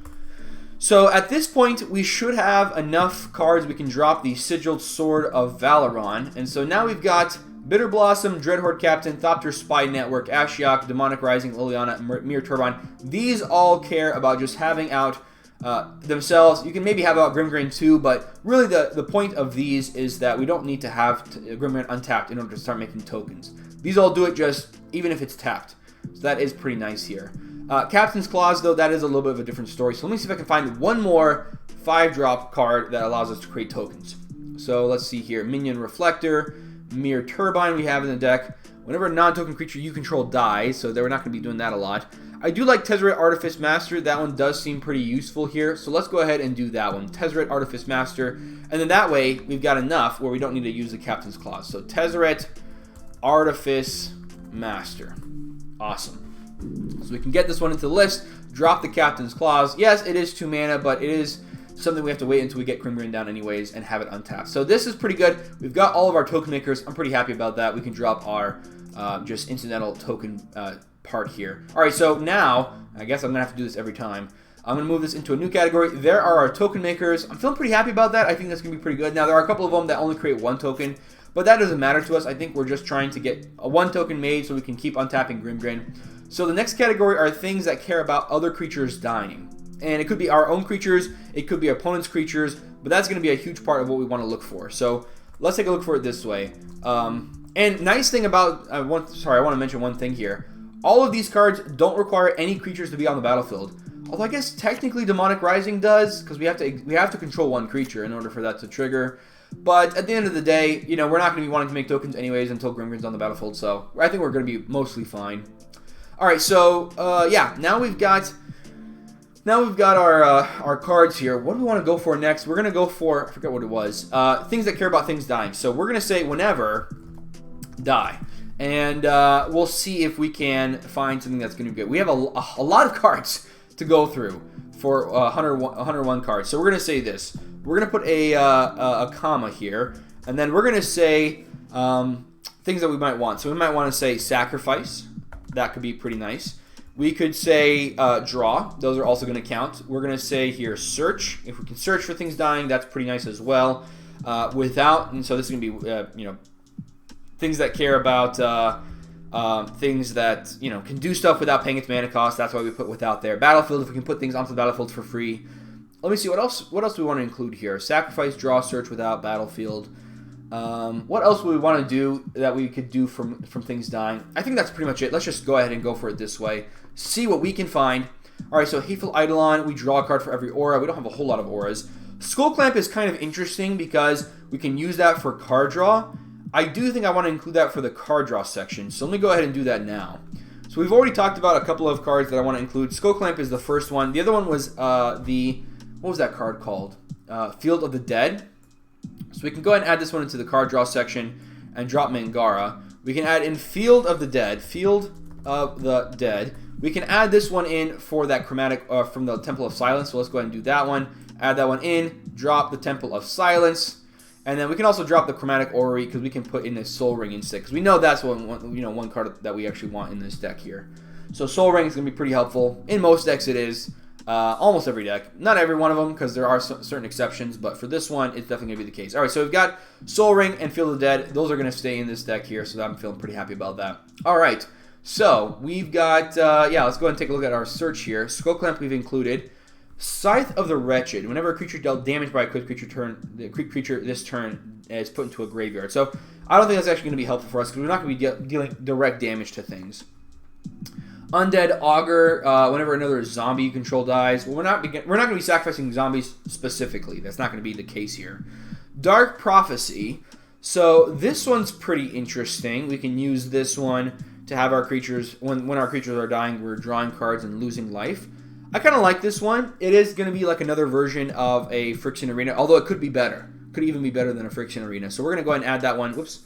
A: So at this point, we should have enough cards we can drop the Sigiled Sword of Valeron. And so now we've got Bitter Blossom, Dreadhorde Captain, Thopter Spy Network, Ashiok, Demonic Rising, Liliana, Mirror Turbine. These all care about just having out themselves. You can maybe have out Grimgrin too, but really the point of these is that we don't need to have Grimgrin untapped in order to start making tokens. These all do it just even if it's tapped. So that is pretty nice here. Captain's Claws, though, that is a little bit of a different story. So let me see if I can find one more 5-drop card that allows us to create tokens. So let's see here. Minion Reflector, Mirror Turbine we have in the deck. Whenever a non-token creature you control dies, so we're not going to be doing that a lot. I do like Tezzeret Artifice Master. That one does seem pretty useful here. So let's go ahead and do that one. Tezzeret Artifice Master. And then that way, we've got enough where we don't need to use the Captain's Clause. So Tezzeret Artifice Master. Awesome. So we can get this one into the list, drop the Captain's Clause. Yes, it is 2 mana, but it is something we have to wait until we get Grimgrin down anyways and have it untapped. So this is pretty good. We've got all of our token makers. I'm pretty happy about that. We can drop our just incidental token part here. All right, so now, I guess I'm going to have to do this every time. I'm going to move this into a new category. There are our token makers. I'm feeling pretty happy about that. I think that's going to be pretty good. Now, there are a couple of them that only create 1 token, but that doesn't matter to us. I think we're just trying to get a 1 token made so we can keep untapping Grimgrin. So the next category are things that care about other creatures dying. And it could be our own creatures, it could be opponent's creatures, but that's going to be a huge part of what we want to look for. So let's take a look for it this way. And nice thing about, I want to mention one thing here. All of these cards don't require any creatures to be on the battlefield. Although I guess technically Demonic Rising does, because we have to control 1 creature in order for that to trigger. But at the end of the day, you know, we're not going to be wanting to make tokens anyways until Grimgrin's on the battlefield. So I think we're going to be mostly fine. All right, so yeah, now we've got our cards here. What do we want to go for next? We're gonna go for, I forget what it was. Things that care about things dying. So we're gonna say whenever die, and we'll see if we can find something that's gonna be good. We have a lot of cards to go through for 101 cards. So we're gonna say this. We're gonna put a comma here, and then we're gonna say things that we might want. So we might want to say sacrifice. That could be pretty nice. We could say draw. Those are also going to count. We're going to say here search. If we can search for things dying, that's pretty nice as well. Without, and so this is going to be you know, things that care about things that, you know, can do stuff without paying its mana cost. That's why we put without there. Battlefield, if we can put things onto the battlefield for free. Let me see what else. What else do we want to include here? Sacrifice, draw, search without battlefield. What else would we want to do that we could do from things dying? I think that's pretty much it. Let's just go ahead and go for it this way. See what we can find. All right, so Hateful Eidolon, we draw a card for every aura. We don't have a whole lot of auras. Skull Clamp is kind of interesting because we can use that for card draw. I do think I want to include that for the card draw section, so let me go ahead and do that now. So we've already talked about a couple of cards that I want to include. Skull Clamp is the first one. The other one was what was that card called? Field of the Dead. So we can go ahead and add this one into the card draw section and drop Mangara. We can add in Field of the Dead. Field of the Dead. We can add this one in for that chromatic from the Temple of Silence. So let's go ahead and do that one. Add that one in. Drop the Temple of Silence. And then we can also drop the Chromatic Orrery because we can put in a Soul Ring instead. Because we know that's one card that we actually want in this deck here. So Soul Ring is going to be pretty helpful. In most decks it is. Almost every deck. Not every one of them because there are certain exceptions. But for this one, it's definitely going to be the case. Alright, so we've got Soul Ring and Field of the Dead. Those are going to stay in this deck here. So I'm feeling pretty happy about that. Alright, so we've got, yeah, let's go ahead and take a look at our search here. Skull Clamp we've included. Scythe of the Wretched. Whenever a creature dealt damage by a quick creature the creature this turn is put into a graveyard. So I don't think that's actually going to be helpful for us because we're not going to be dealing direct damage to things. Undead Augur. Whenever another zombie you control dies, well, we're not going to be sacrificing zombies specifically. That's not going to be the case here. Dark Prophecy. So this one's pretty interesting. We can use this one to have our creatures when our creatures are dying. We're drawing cards and losing life. I kind of like this one. It is going to be like another version of a Friction Arena, although it could be better. Could even be better than a Friction Arena. So we're going to go ahead and add that one. Whoops.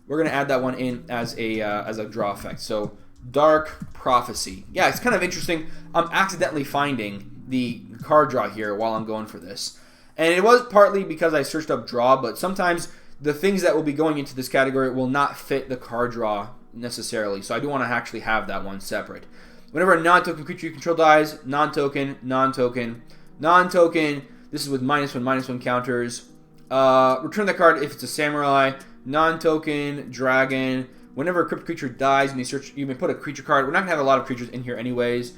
A: We're going to add that one in as a draw effect. So Dark Prophecy. Yeah, it's kind of interesting. I'm accidentally finding the card draw here while I'm going for this. And it was partly because I searched up draw, but sometimes the things that will be going into this category will not fit the card draw necessarily. So I do want to actually have that one separate. Whenever a non-token creature you control dies, non-token, non-token, non-token. This is with -1/-1 counters. Return that card if it's a samurai. Non-token, dragon. Whenever a crypt creature dies, you may put a creature card. We're not going to have a lot of creatures in here anyways.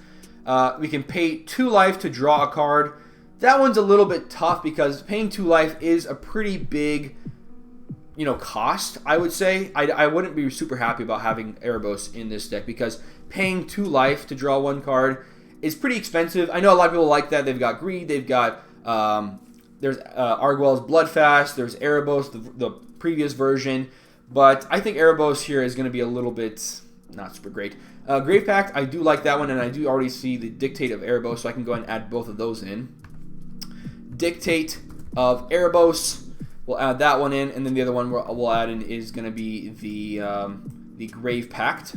A: We can pay 2 life to draw a card. That one's a little bit tough because paying 2 life is a pretty big, cost, I would say. I wouldn't be super happy about having Erebos in this deck because paying 2 life to draw 1 card is pretty expensive. I know a lot of people like that. They've got Greed, they've got, there's Arguel's Bloodfast, there's Erebos, the previous version, but I think Erebos here is going to be a little bit not super great. Grave Pact, I do like that one, and I do already see the Dictate of Erebos, so I can go ahead and add both of those in. Dictate of Erebos, we'll add that one in, and then the other one we'll add in is going to be the Grave Pact.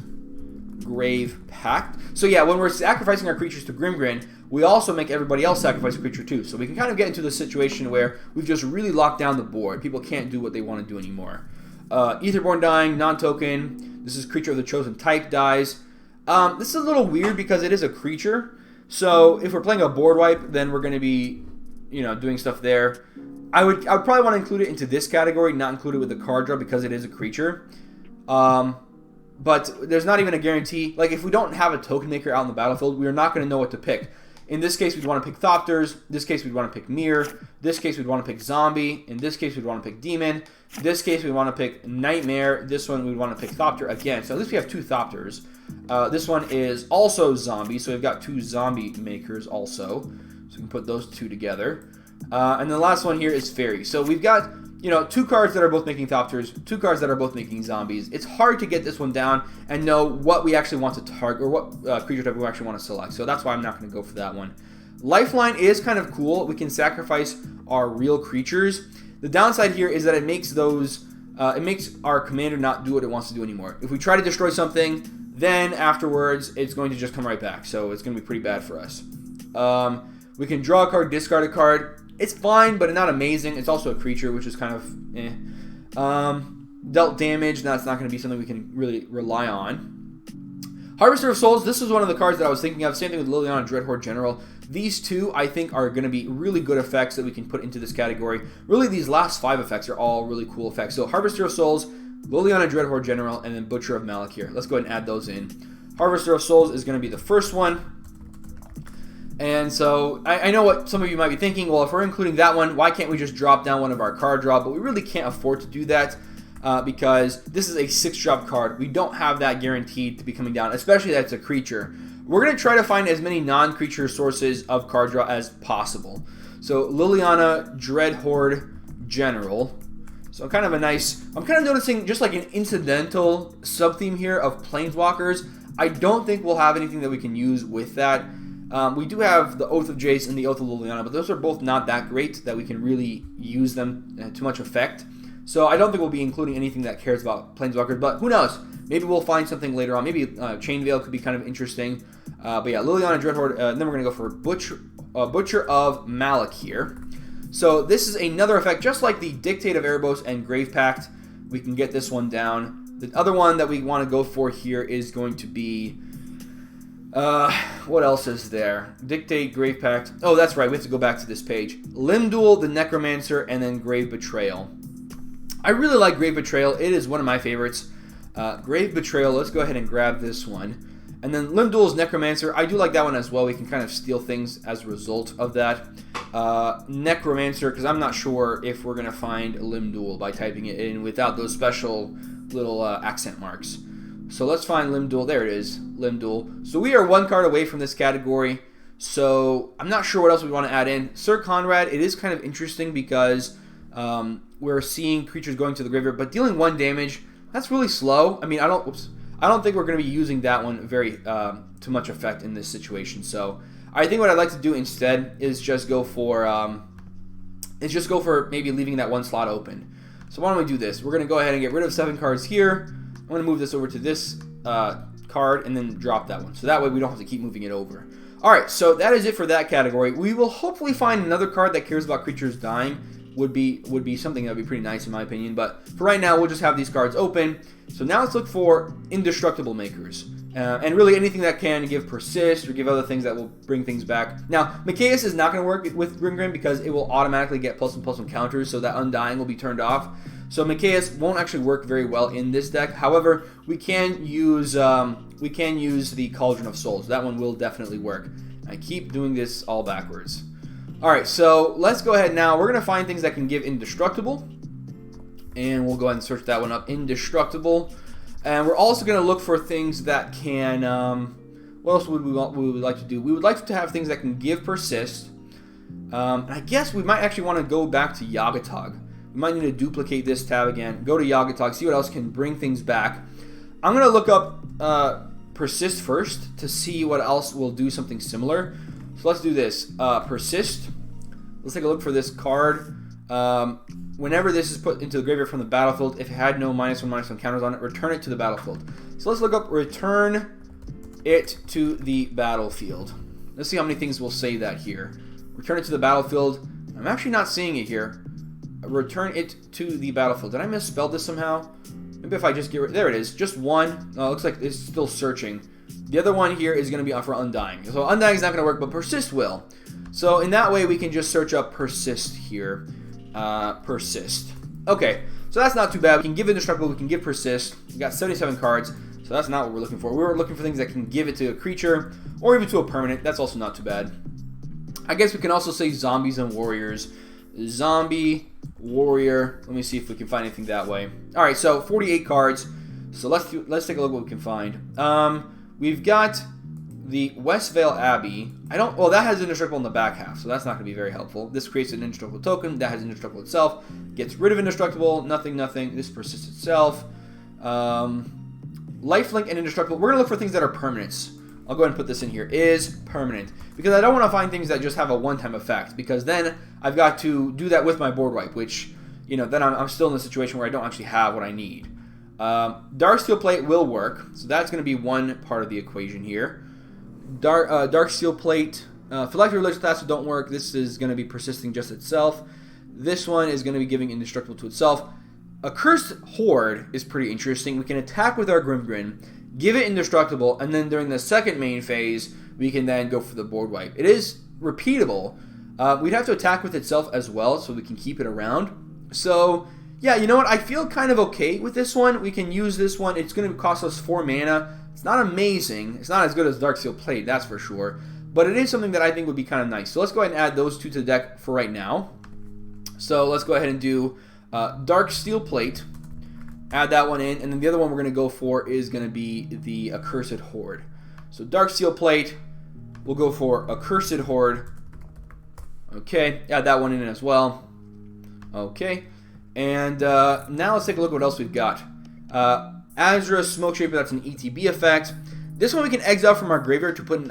A: Grave Pact. So yeah, when we're sacrificing our creatures to Grimgrin, we also make everybody else sacrifice a creature too. So we can kind of get into the situation where we've just really locked down the board. People can't do what they want to do anymore. Aetherborn dying, non-token. This is creature of the chosen type dies. This is a little weird because it is a creature. So if we're playing a board wipe, then we're going to be, doing stuff there. I would probably want to include it into this category, not include it with the card draw because it is a creature. But there's not even a guarantee. Like, if we don't have a token maker out in the battlefield, we are not going to know what to pick. In this case, we'd want to pick Thopters. In this case, we'd want to pick Mirror. In this case, we'd want to pick Zombie. In this case, we'd want to pick Demon. In this case, we'd want to pick Nightmare. This one, we'd want to pick Thopter again. So at least we have 2 Thopters. This one is also Zombie, so we've got 2 Zombie makers also. So we can put those 2 together. And the last one here is Fairy. So we've got, 2 cards that are both making Thopters, 2 cards that are both making Zombies. It's hard to get this one down and know what we actually want to target, or what creature type we actually want to select. So that's why I'm not going to go for that one. Lifeline is kind of cool. We can sacrifice our real creatures. The downside here is that it makes it makes our commander not do what it wants to do anymore. If we try to destroy something, then afterwards it's going to just come right back. So it's going to be pretty bad for us. We can draw a card, discard a card. It's fine, but not amazing. It's also a creature, which is kind of eh. Dealt damage. That's not going to be something we can really rely on. Harvester of Souls. This is one of the cards that I was thinking of. Same thing with Liliana Dreadhorde General. These 2, I think, are going to be really good effects that we can put into this category. Really, these last 5 effects are all really cool effects. So Harvester of Souls, Liliana Dreadhorde General, and then Butcher of Malakir. Let's go ahead and add those in. Harvester of Souls is going to be the first one. And so, I know what some of you might be thinking, well, if we're including that one, why can't we just drop down one of our card draw? But we really can't afford to do that because this is a 6-drop card. We don't have that guaranteed to be coming down, especially that it's a creature. We're going to try to find as many non-creature sources of card draw as possible. So, Liliana Dreadhorde General. So, kind of a nice... I'm kind of noticing just like an incidental sub-theme here of Planeswalkers. I don't think we'll have anything that we can use with that. We do have the Oath of Jace and the Oath of Liliana, but those are both not that great that we can really use them to much effect. So I don't think we'll be including anything that cares about Planeswalkers, but who knows? Maybe we'll find something later on. Maybe Chain Veil could be kind of interesting. But yeah, Liliana Dreadhorde, then we're going to go for Butcher of Malakir. So this is another effect, just like the Dictate of Erebos and Grave Pact. We can get this one down. The other one that we want to go for here is going to be... what else is there? Dictate, Grave Pact. Oh, that's right. We have to go back to this page. Limdul, the Necromancer, and then Grave Betrayal. I really like Grave Betrayal. It is one of my favorites. Grave Betrayal. Let's go ahead and grab this one. And then Limdul's Necromancer. I do like that one as well. We can kind of steal things as a result of that. Necromancer, because I'm not sure if we're going to find Limdul by typing it in without those special little accent marks. So let's find Limdul. There it is, Limdul. So we are 1 card away from this category. So I'm not sure what else we want to add in. Sir Conrad, it is kind of interesting because we're seeing creatures going to the graveyard, but dealing 1 damage, that's really slow. I mean, I don't think we're going to be using that one very to much effect in this situation. So I think what I'd like to do instead is just go for is just go for maybe leaving that one slot open. So why don't we do this? We're going to go ahead and get rid of 7 cards here. I'm going to move this over to this card and then drop that one. So that way we don't have to keep moving it over. Alright, so that is it for that category. We will hopefully find another card that cares about creatures dying. Would be something that would be pretty nice in my opinion. But for right now, we'll just have these cards open. So now let's look for indestructible makers. And really anything that can give persist or give other things that will bring things back. Now, Mikaeus is not going to work with Grimgrin because it will automatically get +1/+1 counters, so that Undying will be turned off. So Mikaeus won't actually work very well in this deck. However, we can use the Cauldron of Souls. That one will definitely work. I keep doing this all backwards. Alright, so let's go ahead now. We're going to find things that can give indestructible. And we'll go ahead and search that one up. Indestructible. And we're also going to look for things that can... what else would we like to do? We would like to have things that can give persist. And I guess we might actually want to go back to Yogg-Sothoth. We might need to duplicate this tab again. Go to Yogg-Sothoth, see what else can bring things back. I'm going to look up persist first to see what else will do something similar. So let's do this. Persist. Let's take a look for this card. Whenever this is put into the graveyard from the battlefield, if it had no -1/-1 counters on it, return it to the battlefield. So let's look up return it to the battlefield. Let's see how many things will say that here. Return it to the battlefield. I'm actually not seeing it here. Return it to the battlefield. Did I misspell this somehow? Maybe if I just get rid... There it is. Just one. Oh, it looks like it's still searching. The other one here is going to be for Undying. So Undying is not going to work, but Persist will. So in that way, we can just search up Persist here. Persist. Okay, so that's not too bad. We can give Indestructible, we can give Persist. We got 77 cards, so that's not what we're looking for. We were looking for things that can give it to a creature, or even to a permanent. That's also not too bad. I guess we can also say Zombies and Warriors. Zombie, Warrior. Let me see if we can find anything that way. Alright, so 48 cards. So let's take a look what we can find. We've got the Westvale Abbey. Well, that has Indestructible in the back half, so that's not going to be very helpful. This creates an Indestructible token. That has Indestructible itself. Gets rid of Indestructible. Nothing. This persists itself. Lifelink and Indestructible. We're going to look for things that are permanents. I'll go ahead and put this in here. Is permanent. Because I don't want to find things that just have a one-time effect. Because then I've got to do that with my board wipe, which, you know, then I'm still in a situation where I don't actually have what I need. Darksteel Plate will work. So that's going to be one part of the equation here. Darksteel Plate. Phylactery Religious Classes don't work. This is going to be persisting just itself. This one is going to be giving Indestructible to itself. Accursed Horde is pretty interesting. We can attack with our Grimgrin, give it Indestructible, and then during the second main phase, we can then go for the board wipe. It is repeatable. We'd have to attack with itself as well, so we can keep it around. So, yeah, you know what? I feel kind of okay with this one. We can use this one. It's going to cost us 4 mana. It's not amazing. It's not as good as Darksteel Plate, that's for sure. But it is something that I think would be kind of nice. So let's go ahead and add those two to the deck for right now. So let's go ahead and do Darksteel Plate. Add that one in. And then the other one we're going to go for is going to be the Accursed Horde. So Darksteel Plate. We'll go for Accursed Horde. Okay. Add that one in as well. Okay. And now let's take a look at what else we've got. Azra Smoke Shaper, that's an ETB effect. This one we can exile from our graveyard to put an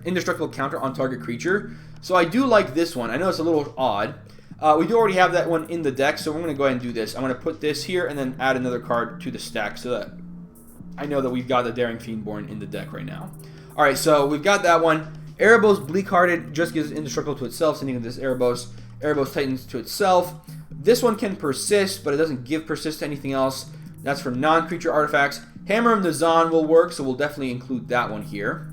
A: indestructible counter on target creature. So I do like this one. I know it's a little odd. We do already have that one in the deck, so we're going to go ahead and do this. I'm going to put this here and then add another card to the stack so that I know that we've got the Daring Fiendborn in the deck right now. Alright, so we've got that one. Erebos Bleak-Hearted just gives indestructible to itself, sending this Erebos Titans to itself. This one can persist, but it doesn't give persist to anything else. That's for non-creature artifacts. Hammer of Nazan will work, so we'll definitely include that one here.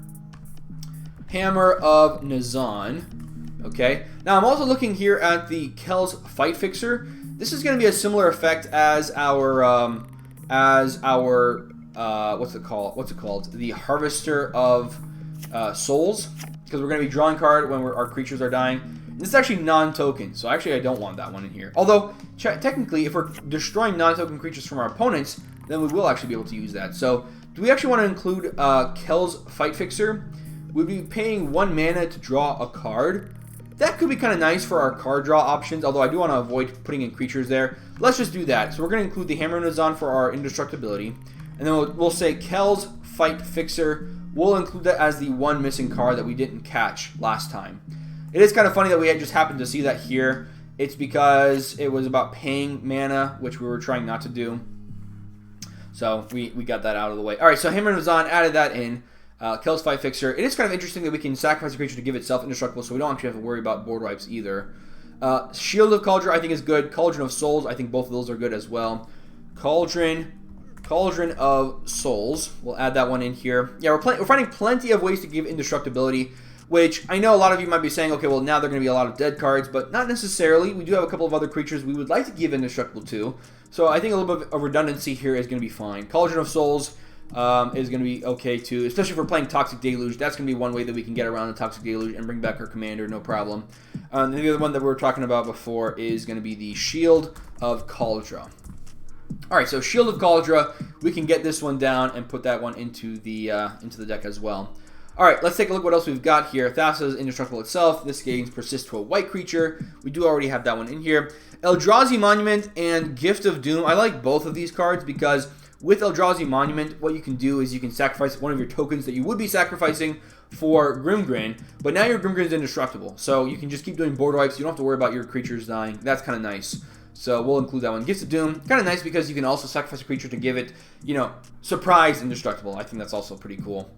A: Hammer of Nazan. Okay. Now I'm also looking here at the Kel's Fight Fixer. This is going to be a similar effect as our what's it called? The Harvester of Souls, because we're going to be drawing card when our creatures are dying. This is actually non-token, so actually I don't want that one in here. Although, technically, if we're destroying non-token creatures from our opponents, then we will actually be able to use that. So, do we actually want to include Kel's Fight Fixer? We'd be paying 1 mana to draw a card. That could be kind of nice for our card draw options, although I do want to avoid putting in creatures there. Let's just do that. So we're going to include the Hammer of Nazan for our indestructibility. And then we'll say Kel's Fight Fixer. We'll include that as the one missing card that we didn't catch last time. It is kind of funny that we just happened to see that here it's because it was about paying mana, which we were trying not to do. So we got that out of the way. All right, so Hammer and Vazan added that in. Kel's Fight Fixer. It is kind of interesting that we can sacrifice a creature to give itself indestructible, so we don't actually have to worry about board wipes either. Shield of Cauldron, I think, is good. Cauldron of Souls, I think both of those are good as well. Cauldron of Souls. We'll add that one in here. Yeah, we're finding plenty of ways to give indestructibility, which I know a lot of you might be saying, okay, well, now they're going to be a lot of dead cards, but not necessarily. We do have a couple of other creatures we would like to give indestructible to, so I think a little bit of redundancy here is going to be fine. Cauldron of Souls is going to be okay too, especially if we're playing Toxic Deluge. That's going to be one way that we can get around the Toxic Deluge and bring back our commander, no problem. And the other one that we were talking about before is going to be the Shield of Cauldron. Alright, so Shield of Cauldron, we can get this one down and put that one into the deck as well. Alright, let's take a look what else we've got here. Thassa is indestructible itself. This gains persist to a white creature. We do already have that one in here. Eldrazi Monument and Gift of Doom. I like both of these cards because with Eldrazi Monument, what you can do is you can sacrifice one of your tokens that you would be sacrificing for Grimgrin, but now your Grimgrin is indestructible. So you can just keep doing board wipes. You don't have to worry about your creatures dying. That's kind of nice. So we'll include that one. Gifts of Doom, kind of nice because you can also sacrifice a creature to give it, you know, surprise indestructible. I think that's also pretty cool.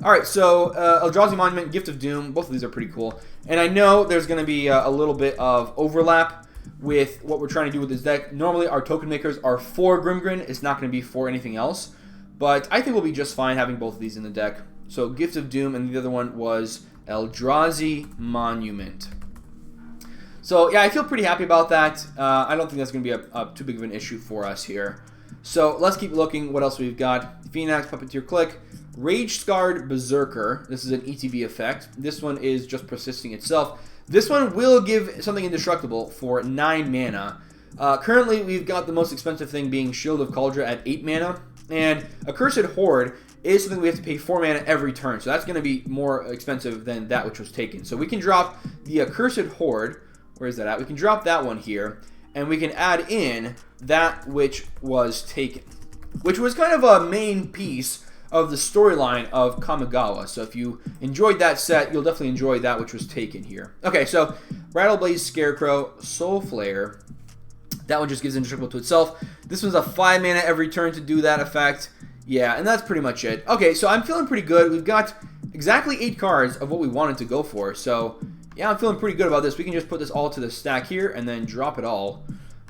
A: Alright, so Eldrazi Monument, Gift of Doom, both of these are pretty cool. And I know there's going to be a little bit of overlap with what we're trying to do with this deck. Normally our token makers are for Grimgrin. It's not going to be for anything else. But I think we'll be just fine having both of these in the deck. So Gift of Doom, and the other one was Eldrazi Monument. So yeah, I feel pretty happy about that. I don't think that's going to be too big of an issue for us here. So let's keep looking what else we've got. Phoenix, Puppeteer Click, Rage Scarred Berserker. This is an ETB effect. This one is just persisting itself. This one will give something indestructible for 9 mana. Currently, we've got the most expensive thing being Shield of Cauldron at 8 mana. And Accursed Horde is something we have to pay 4 mana every turn. So that's going to be more expensive than that which was taken. So we can drop the Accursed Horde. Where is that at? We can drop that one here. And we can add in that which was taken, which was kind of a main piece of the storyline of Kamigawa. So if you enjoyed that set, you'll definitely enjoy that which was taken here. Okay, so Rattleblaze Scarecrow, Soul Flare. That one just gives indestructible to itself. This one's a 5 mana every turn to do that effect. Yeah, and that's pretty much it. Okay, so I'm feeling pretty good. We've got exactly 8 cards of what we wanted to go for. So yeah, I'm feeling pretty good about this. We can just put this all to the stack here and then drop it all.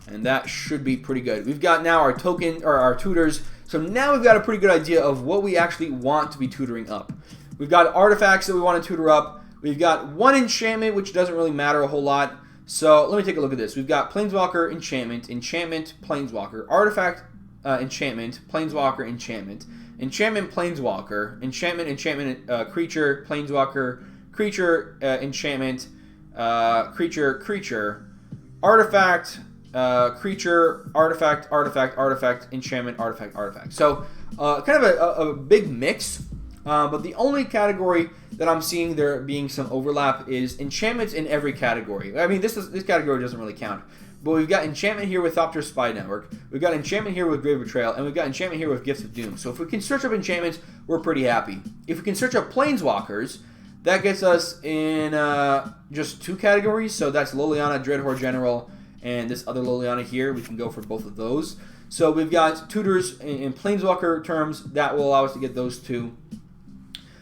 A: And that should be pretty good. We've got now our token, or our tutors. So now we've got a pretty good idea of what we actually want to be tutoring up. We've got artifacts that we want to tutor up. We've got 1 enchantment, which doesn't really matter a whole lot. So let me take a look at this. We've got Planeswalker, Enchantment, Enchantment, Planeswalker, Artifact, Enchantment, Planeswalker, Enchantment, Enchantment, Planeswalker, Enchantment, Enchantment, Creature, Planeswalker, Creature, Enchantment, Creature, Creature, Artifact, Creature, Artifact, Artifact, Artifact, Enchantment, Artifact, Artifact. So kind of a big mix, but the only category that I'm seeing there being some overlap is enchantments in every category. I mean, this category doesn't really count. But we've got enchantment here with Thopter Spy Network, we've got enchantment here with Grave Betrayal, and we've got enchantment here with Gifts of Doom. So if we can search up enchantments, we're pretty happy. If we can search up Planeswalkers, that gets us in just 2 categories. So that's Liliana, Dreadhorde General, and this other Liliana here. We can go for both of those. So we've got tutors in Planeswalker terms. That will allow us to get those 2.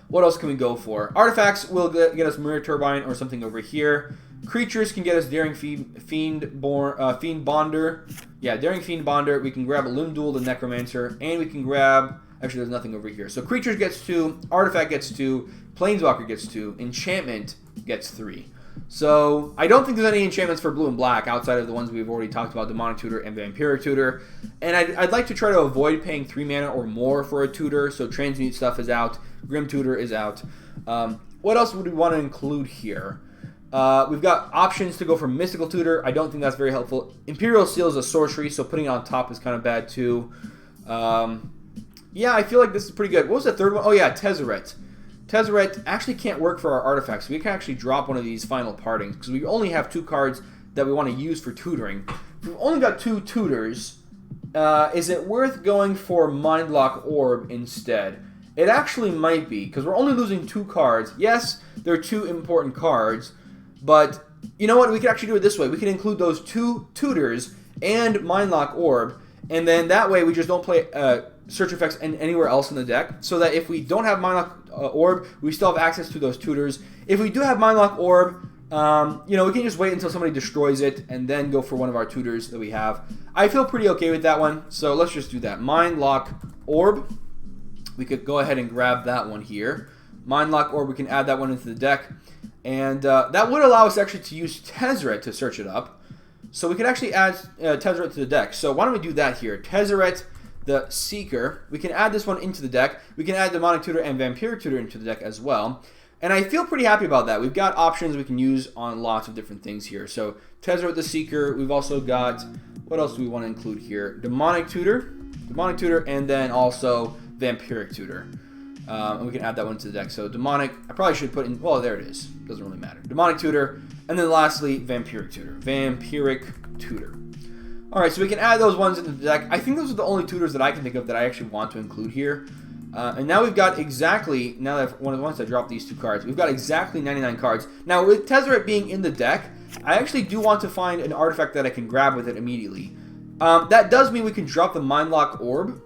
A: What else can we go for? Artifacts will get us Mirror Turbine or something over here. Creatures can get us Daring Fiend Bonder. Yeah, Daring Fiend Bonder. We can grab a Limb Duel, the Necromancer, and we can grab... Actually, there's nothing over here. So Creatures gets 2, Artifact gets 2, Planeswalker gets 2, Enchantment gets 3. So I don't think there's any enchantments for blue and black outside of the ones we've already talked about, Demonic Tutor and Vampiric Tutor. And I'd like to try to avoid paying 3 mana or more for a tutor, so Transmute stuff is out, Grim Tutor is out. What else would we want to include here? We've got options to go for Mystical Tutor. I don't think that's very helpful. Imperial Seal is a sorcery, so putting it on top is kind of bad too. Yeah, I feel like this is pretty good. What was the third one? Oh yeah, Tezzeret. Tezzeret actually can't work for our artifacts. We can actually drop one of these Final Partings because we only have 2 cards that we want to use for tutoring. If we've only got 2 tutors, is it worth going for Mindlock Orb instead? It actually might be because we're only losing 2 cards. Yes, they're 2 important cards, but you know what? We could actually do it this way. We can include those 2 tutors and Mindlock Orb, and then that way we just don't play search effects anywhere else in the deck, so that if we don't have Mindlock Orb, we still have access to those tutors. If we do have Mindlock Orb, you know, we can just wait until somebody destroys it and then go for one of our tutors that we have. I feel pretty okay with that one, so let's just do that. Mindlock Orb. We could go ahead and grab that one here. Mindlock Orb, we can add that one into the deck. And that would allow us actually to use Tezzeret to search it up. So we could actually add Tezzeret to the deck. So why don't we do that here? Tezzeret the Seeker. We can add this one into the deck. We can add Demonic Tutor and Vampiric Tutor into the deck as well. And I feel pretty happy about that. We've got options we can use on lots of different things here. So Tezzeret the Seeker. We've also got, what else do we want to include here? Demonic Tutor, and then also Vampiric Tutor. And we can add that one to the deck. So Demonic, I probably should put in, well, there it is. Doesn't really matter. Demonic Tutor, and then lastly, Vampiric Tutor. Alright, so we can add those ones into the deck. I think those are the only tutors that I can think of that I actually want to include here. And now we've got exactly, now that once I drop these 2 cards, we've got exactly 99 cards. Now, with Tezzeret being in the deck, I actually do want to find an artifact that I can grab with it immediately. That does mean we can drop the Mindlock Orb.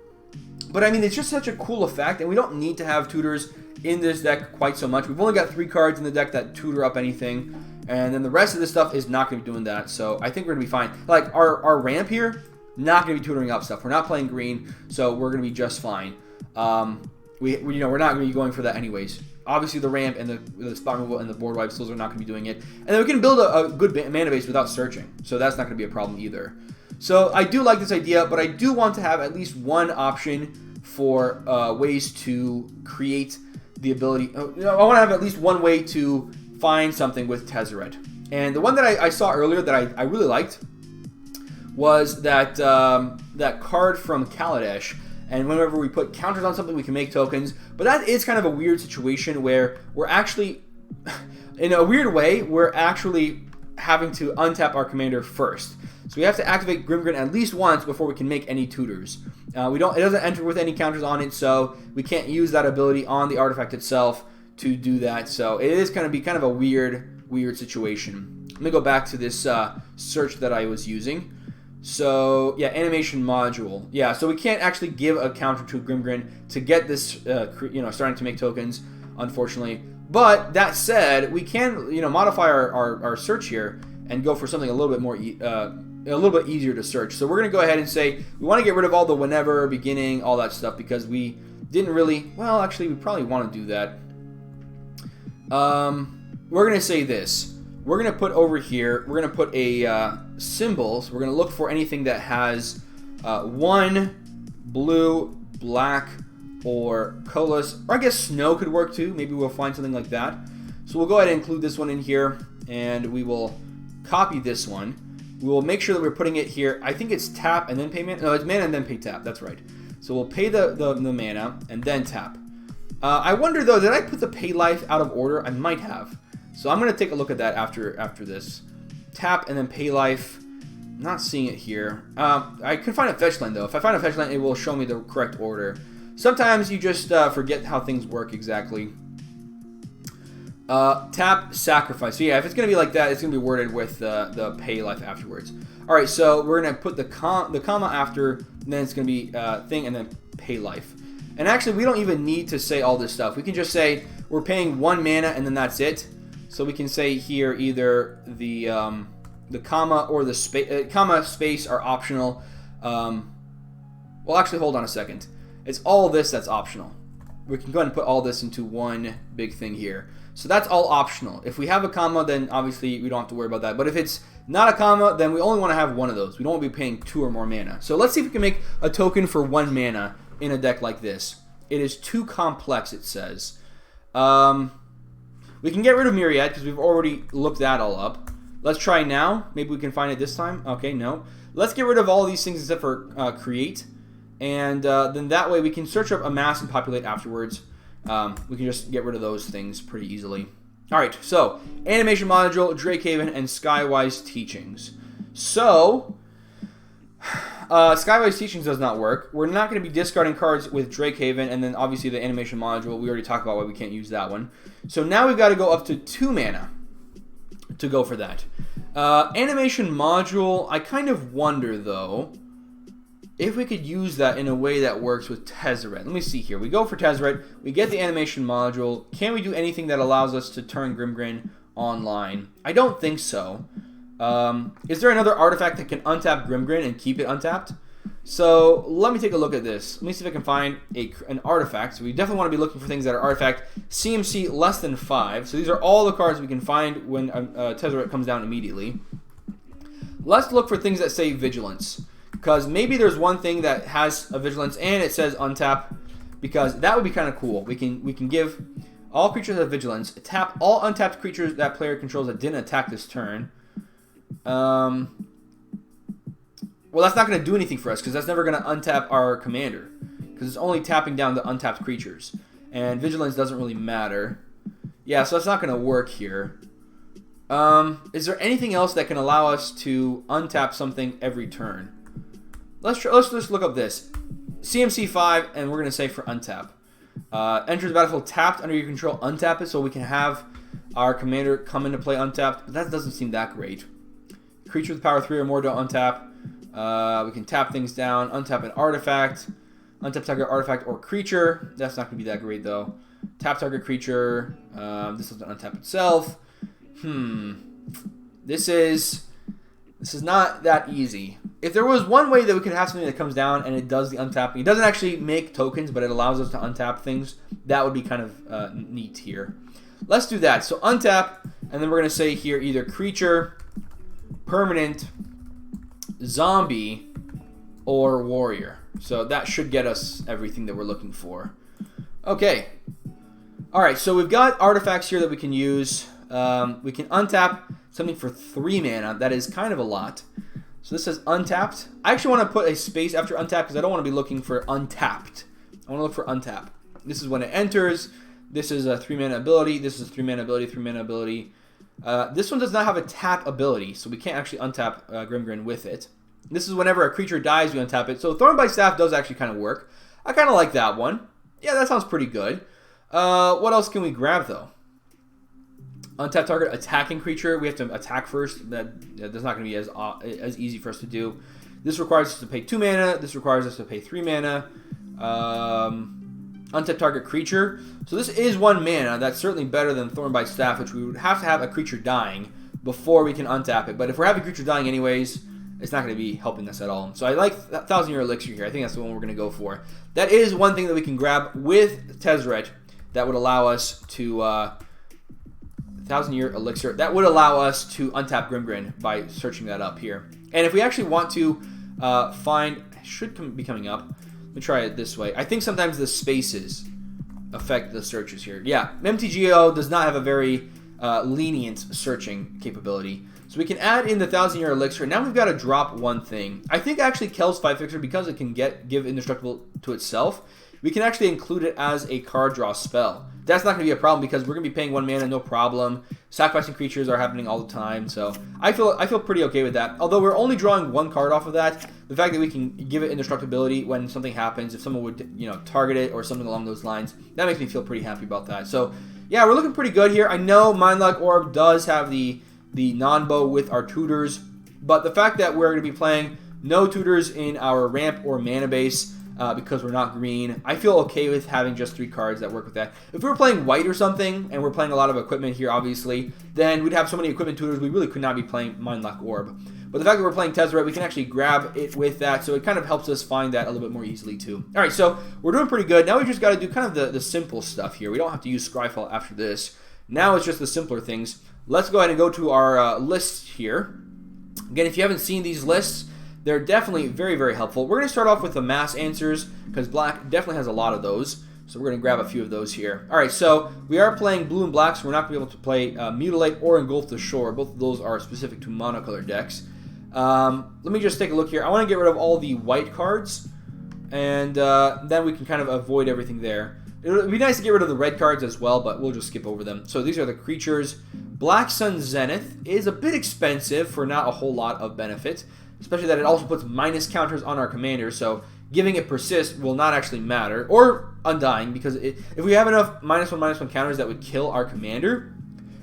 A: But I mean, it's just such a cool effect, and we don't need to have tutors in this deck quite so much. We've only got 3 cards in the deck that tutor up anything, and then the rest of this stuff is not going to be doing that. So I think we're going to be fine. Like our ramp here, not going to be tutoring up stuff. We're not playing green, so we're going to be just fine. We're not going to be going for that anyways. Obviously, the ramp and the spot removal and the board wipes, those are not going to be doing it. And then we can build a good mana base without searching, so that's not going to be a problem either. So I do like this idea, but I do want to have at least one option for ways to create the ability. I want to have at least one way to find something with Tezzeret. And the one that I saw earlier that I really liked was that that card from Kaladesh. And whenever we put counters on something, we can make tokens. But that is kind of a weird situation where we're actually, in a weird way, we're actually having to untap our commander first. So we have to activate Grimgrin at least once before we can make any tutors. It doesn't enter with any counters on it, so we can't use that ability on the artifact itself to do that. So it is going to be kind of a weird situation. Let me go back to this search that I was using. So yeah, animation module. Yeah, so we can't actually give a counter to Grimgrin to get this, starting to make tokens, unfortunately. But that said, we can, modify our search here and go for something a little bit more, a little bit easier to search. So we're gonna go ahead and say we want to get rid of all the whenever, beginning, all that stuff because we didn't really. Well, actually, we probably want to do that. We're gonna say this. We're gonna put over here. We're gonna put a symbols. We're gonna look for anything that has 1 blue, black, or colorless, or I guess snow could work too. Maybe we'll find something like that. So we'll go ahead and include this one in here, and we will copy this one. We will make sure that we're putting it here. I think it's tap and then pay mana. No, it's mana and then pay tap. That's right. So we'll pay the mana and then tap. I wonder though, did I put the pay life out of order? I might have. So I'm going to take a look at that after this. Tap and then pay life. Not seeing it here. I can find a fetch land though. If I find a fetch land, it will show me the correct order. Sometimes you just forget how things work exactly. Tap, sacrifice. So yeah, if it's going to be like that, it's going to be worded with the pay life afterwards. Alright, so we're going to put the comma after, and then it's going to be thing, and then pay life. And actually, we don't even need to say all this stuff. We can just say we're paying 1 mana, and then that's it. So we can say here either the comma or the space, comma, space are optional. Well, actually, hold on a second. It's all this that's optional. We can go ahead and put all this into one big thing here. So that's all optional. If we have a comma, then obviously we don't have to worry about that. But if it's not a comma, then we only want to have one of those. We don't want to be paying 2 or more mana. So let's see if we can make a token for 1 mana in a deck like this. It is too complex, it says. We can get rid of Mariette because we've already looked that all up. Let's try now. Maybe we can find it this time. Okay, no. Let's get rid of all these things except for create. And then that way we can search up amass and populate afterwards. We can just get rid of those things pretty easily. Alright, so animation module, Drakehaven, and Skywise Teachings. So Skywise Teachings does not work. We're not going to be discarding cards with Drakehaven, and then obviously the animation module, we already talked about why we can't use that one. So now we've got to go up to 2 mana. to go for that. Animation module, I kind of wonder, though, if we could use that in a way that works with Tezzeret. Let me see here. We go for Tezzeret. We get the animation module. Can we do anything that allows us to turn Grimgrin online? I don't think so. Is there another artifact that can untap Grimgrin and keep it untapped? So let me take a look at this. Let me see if I can find an artifact. So we definitely want to be looking for things that are artifact CMC less than 5. So these are all the cards we can find when Tezzeret comes down immediately. Let's look for things that say Vigilance, because maybe there's one thing that has a Vigilance and it says untap, because that would be kind of cool. We can give all creatures have Vigilance, tap all untapped creatures that player controls that didn't attack this turn. Well, that's not going to do anything for us, because that's never going to untap our commander, because it's only tapping down the untapped creatures, and Vigilance doesn't really matter. Yeah, so that's not going to work here. Is there anything else that can allow us to untap something every turn? Let's just look up this. CMC 5, and we're going to say for untap. Enters the battlefield tapped under your control, untap it, so we can have our commander come into play untapped. But that doesn't seem that great. Creature with power 3 or more don't untap. We can tap things down, untap an artifact, untap target artifact or creature. That's not going to be that great, though. Tap target creature. This doesn't untap itself. This is not that easy. If there was one way that we could have something that comes down and it does the untapping, it doesn't actually make tokens, but it allows us to untap things, that would be kind of neat here. Let's do that. So untap, and then we're going to say here either creature, permanent, zombie, or warrior. So that should get us everything that we're looking for. Okay. Alright, so we've got artifacts here that we can use. We can untap something for 3 mana. That is kind of a lot. So this says untapped. I actually want to put a space after untap because I don't want to be looking for untapped. I want to look for untap. This is when it enters. This is a 3 mana ability. This is a 3 mana ability, 3 mana ability. This one does not have a tap ability, so we can't actually untap Grimgrin with it. This is whenever a creature dies, we untap it. So Thorn by Staff does actually kind of work. I kind of like that one. Yeah, that sounds pretty good. What else can we grab, though? Untap target attacking creature. We have to attack first. That's not going to be as easy for us to do. This requires us to pay 2 mana. This requires us to pay 3 mana. Untap target creature. So this is 1 mana. That's certainly better than Thorn by Staff, which we would have to have a creature dying before we can untap it. But if we're having a creature dying anyways, it's not going to be helping us at all. So I like 1,000-year elixir here. I think that's the one we're going to go for. That is one thing that we can grab with Tezzeret that would allow us to 1,000-year elixir. That would allow us to untap Grimgrin by searching that up here. And if we actually want to find, should be coming up. Let me try it this way. I think sometimes the spaces affect the searches here. Yeah, MTGO does not have a very lenient searching capability. So we can add in the 1,000-year elixir. Now we've got to drop one thing. I think actually Kel's 5-fixer, because it can give indestructible to itself, we can actually include it as a card draw spell. That's not going to be a problem because we're going to be paying 1 mana, no problem. Sacrificing creatures are happening all the time, so I feel pretty okay with that. Although we're only drawing 1 card off of that, the fact that we can give it indestructibility when something happens, if someone would target it or something along those lines, that makes me feel pretty happy about that. So yeah, we're looking pretty good here. I know Mindlock Orb does have the non-bow with our tutors, but the fact that we're going to be playing no tutors in our ramp or mana base because we're not green, I feel okay with having just 3 cards that work with that. If we were playing white or something, and we're playing a lot of equipment here, obviously, then we'd have so many equipment tutors, we really could not be playing Mindlock Orb. But the fact that we're playing Tezzeret, we can actually grab it with that, so it kind of helps us find that a little bit more easily, too. Alright, so we're doing pretty good. Now we just got to do kind of the simple stuff here. We don't have to use Scryfall after this. Now it's just the simpler things. Let's go ahead and go to our list here. Again, if you haven't seen these lists, they're definitely very, very helpful. We're going to start off with the mass answers, because black definitely has a lot of those. So we're going to grab a few of those here. Alright, so we are playing blue and black, so we're not going to be able to play Mutilate or Engulf the Shore. Both of those are specific to monocolor decks. Let me just take a look here. I want to get rid of all the white cards, and then we can kind of avoid everything there. It would be nice to get rid of the red cards as well, but we'll just skip over them. So these are the creatures. Black Sun Zenith is a bit expensive for not a whole lot of benefit, especially that it also puts minus counters on our commander, so giving it persist will not actually matter, or undying, because if we have enough -1/-1 counters that would kill our commander,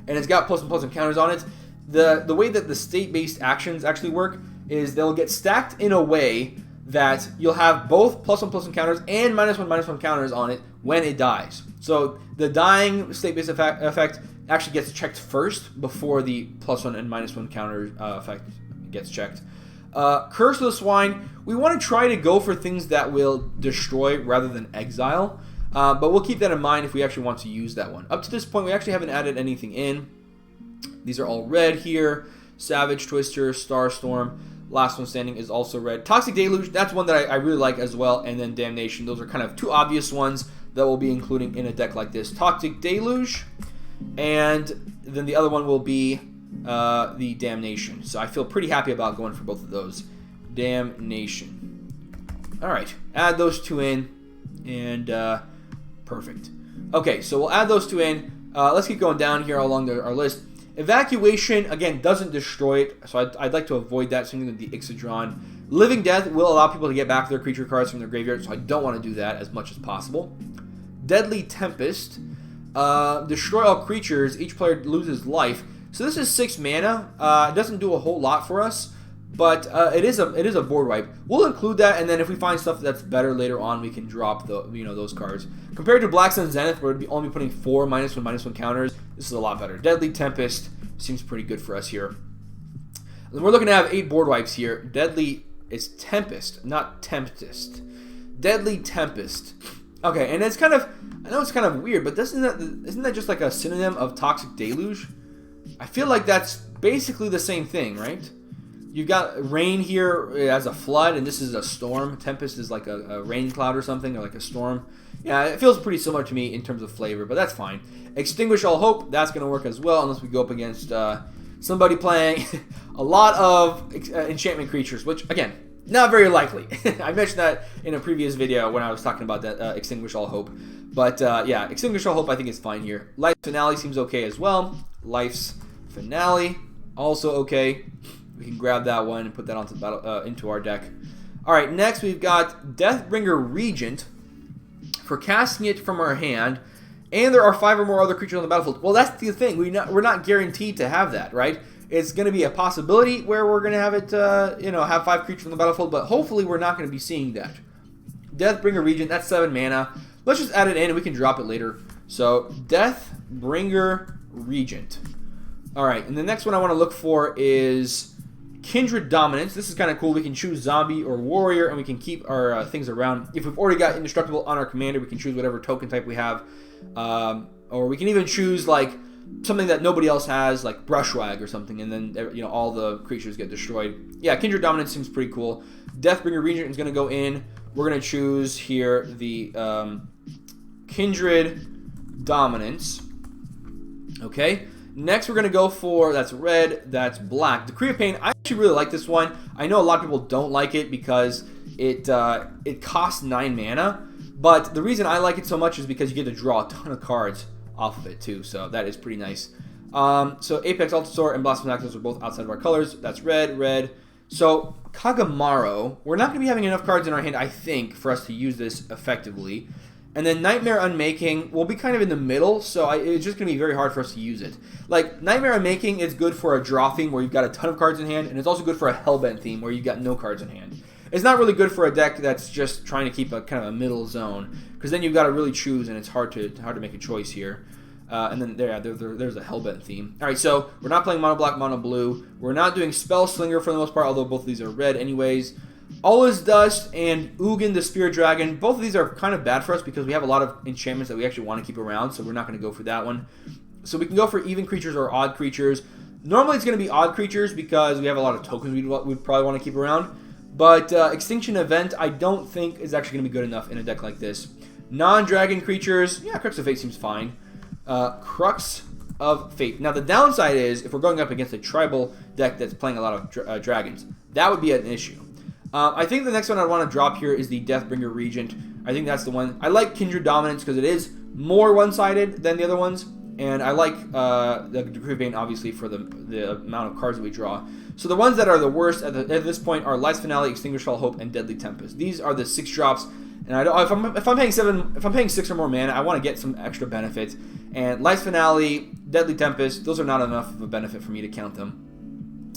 A: and it's got +1/+1 counters on it, the way that the state-based actions actually work is they'll get stacked in a way that you'll have both +1/+1 counters and -1/-1 counters on it when it dies. So the dying state-based effect actually gets checked first before the +1 and -1 counter effect gets checked. Curse of the Swine, we want to try to go for things that will destroy rather than exile, but we'll keep that in mind if we actually want to use that one. Up to this point, we actually haven't added anything in. These are all red here. Savage Twister, Starstorm, Last One Standing is also red. Toxic Deluge, that's one that I really like as well, and then Damnation. Those are kind of two obvious ones that we'll be including in a deck like this. Toxic Deluge, and then the other one will be the Damnation. So I feel pretty happy about going for both of those. Damnation. Alright, add those two in, and perfect. Okay, so we'll add those two in. Let's keep going down here along our list. Evacuation, again, doesn't destroy it, so I'd like to avoid that, something with the Ixodron. Living Death will allow people to get back their creature cards from their graveyard, so I don't want to do that as much as possible. Deadly Tempest. Destroy all creatures, each player loses life. So this is 6 mana. It doesn't do a whole lot for us, but it is a board wipe. We'll include that, and then if we find stuff that's better later on, we can drop those cards. Compared to Black Sun Zenith, where we'd only be putting 4 -1/-1 counters, this is a lot better. Deadly Tempest seems pretty good for us here. And we're looking to have 8 board wipes here. Deadly is Tempest, not Tempest. Deadly Tempest. Okay, and it's kind of, I know it's kind of weird, but isn't that just like a synonym of Toxic Deluge? I feel like that's basically the same thing, right? You've got rain here as a flood, and this is a storm. Tempest is like a rain cloud or something, or like a storm. Yeah, it feels pretty similar to me in terms of flavor, but that's fine. Extinguish All Hope, that's going to work as well, unless we go up against somebody playing a lot of enchantment creatures, which, again, not very likely. I mentioned that in a previous video when I was talking about that Extinguish All Hope. But, yeah, Extinguish All Hope I think is fine here. Life's Finale seems okay as well. Life's Finale, also okay. We can grab that one and put that onto the battle, into our deck. Alright, next we've got Deathbringer Regent for casting it from our hand, and there are 5 or more other creatures on the battlefield. Well, that's the thing. We're not guaranteed to have that, right? It's going to be a possibility where we're going to have it, have 5 creatures on the battlefield, but hopefully we're not going to be seeing that. Deathbringer Regent, that's 7 mana. Let's just add it in and we can drop it later. So, Deathbringer Regent. Alright, and the next one I want to look for is Kindred Dominance. This is kind of cool. We can choose Zombie or Warrior, and we can keep our things around. If we've already got Indestructible on our commander, we can choose whatever token type we have. Or we can even choose, like, something that nobody else has, like Brushwag or something, and then, all the creatures get destroyed. Yeah, Kindred Dominance seems pretty cool. Deathbringer Regent is going to go in. We're going to choose here the Kindred Dominance. Okay. Next, we're going to go for, that's red, that's black. Decree of Pain, I actually really like this one. I know a lot of people don't like it because it costs 9 mana. But the reason I like it so much is because you get to draw a ton of cards off of it too. So that is pretty nice. So Apex Altasaur and Blossom Axis are both outside of our colors. That's red, red. So Kagamaru, we're not going to be having enough cards in our hand, I think, for us to use this effectively. And then Nightmare Unmaking will be kind of in the middle, so it's just going to be very hard for us to use it. Like, Nightmare Unmaking is good for a draw theme where you've got a ton of cards in hand, and it's also good for a Hellbent theme where you've got no cards in hand. It's not really good for a deck that's just trying to keep a kind of a middle zone, because then you've got to really choose, and it's hard to make a choice here. And then there's a Hellbent theme. Alright, so we're not playing Mono Black, Mono Blue. We're not doing Spell Slinger for the most part, although both of these are red anyways. All is Dust and Ugin the Spirit Dragon. Both of these are kind of bad for us because we have a lot of enchantments that we actually want to keep around, so we're not going to go for that one. So we can go for even creatures or odd creatures. Normally it's going to be odd creatures because we have a lot of tokens we'd probably want to keep around. But Extinction Event I don't think is actually going to be good enough in a deck like this. Non-dragon creatures, yeah, Crux of Fate seems fine. Crux of Fate. Now the downside is if we're going up against a tribal deck that's playing a lot of dragons, that would be an issue. I think the next one I want to drop here is the Deathbringer Regent. I think that's the one. I like Kindred Dominance because it is more one-sided than the other ones. And I like the Decree of Pain, obviously, for the amount of cards that we draw. So the ones that are the worst at this point are Life's Finale, Extinguish All Hope, and Deadly Tempest. These are the 6 drops. And if I'm paying 6 or more mana, I want to get some extra benefit. And Life's Finale, Deadly Tempest, those are not enough of a benefit for me to count them.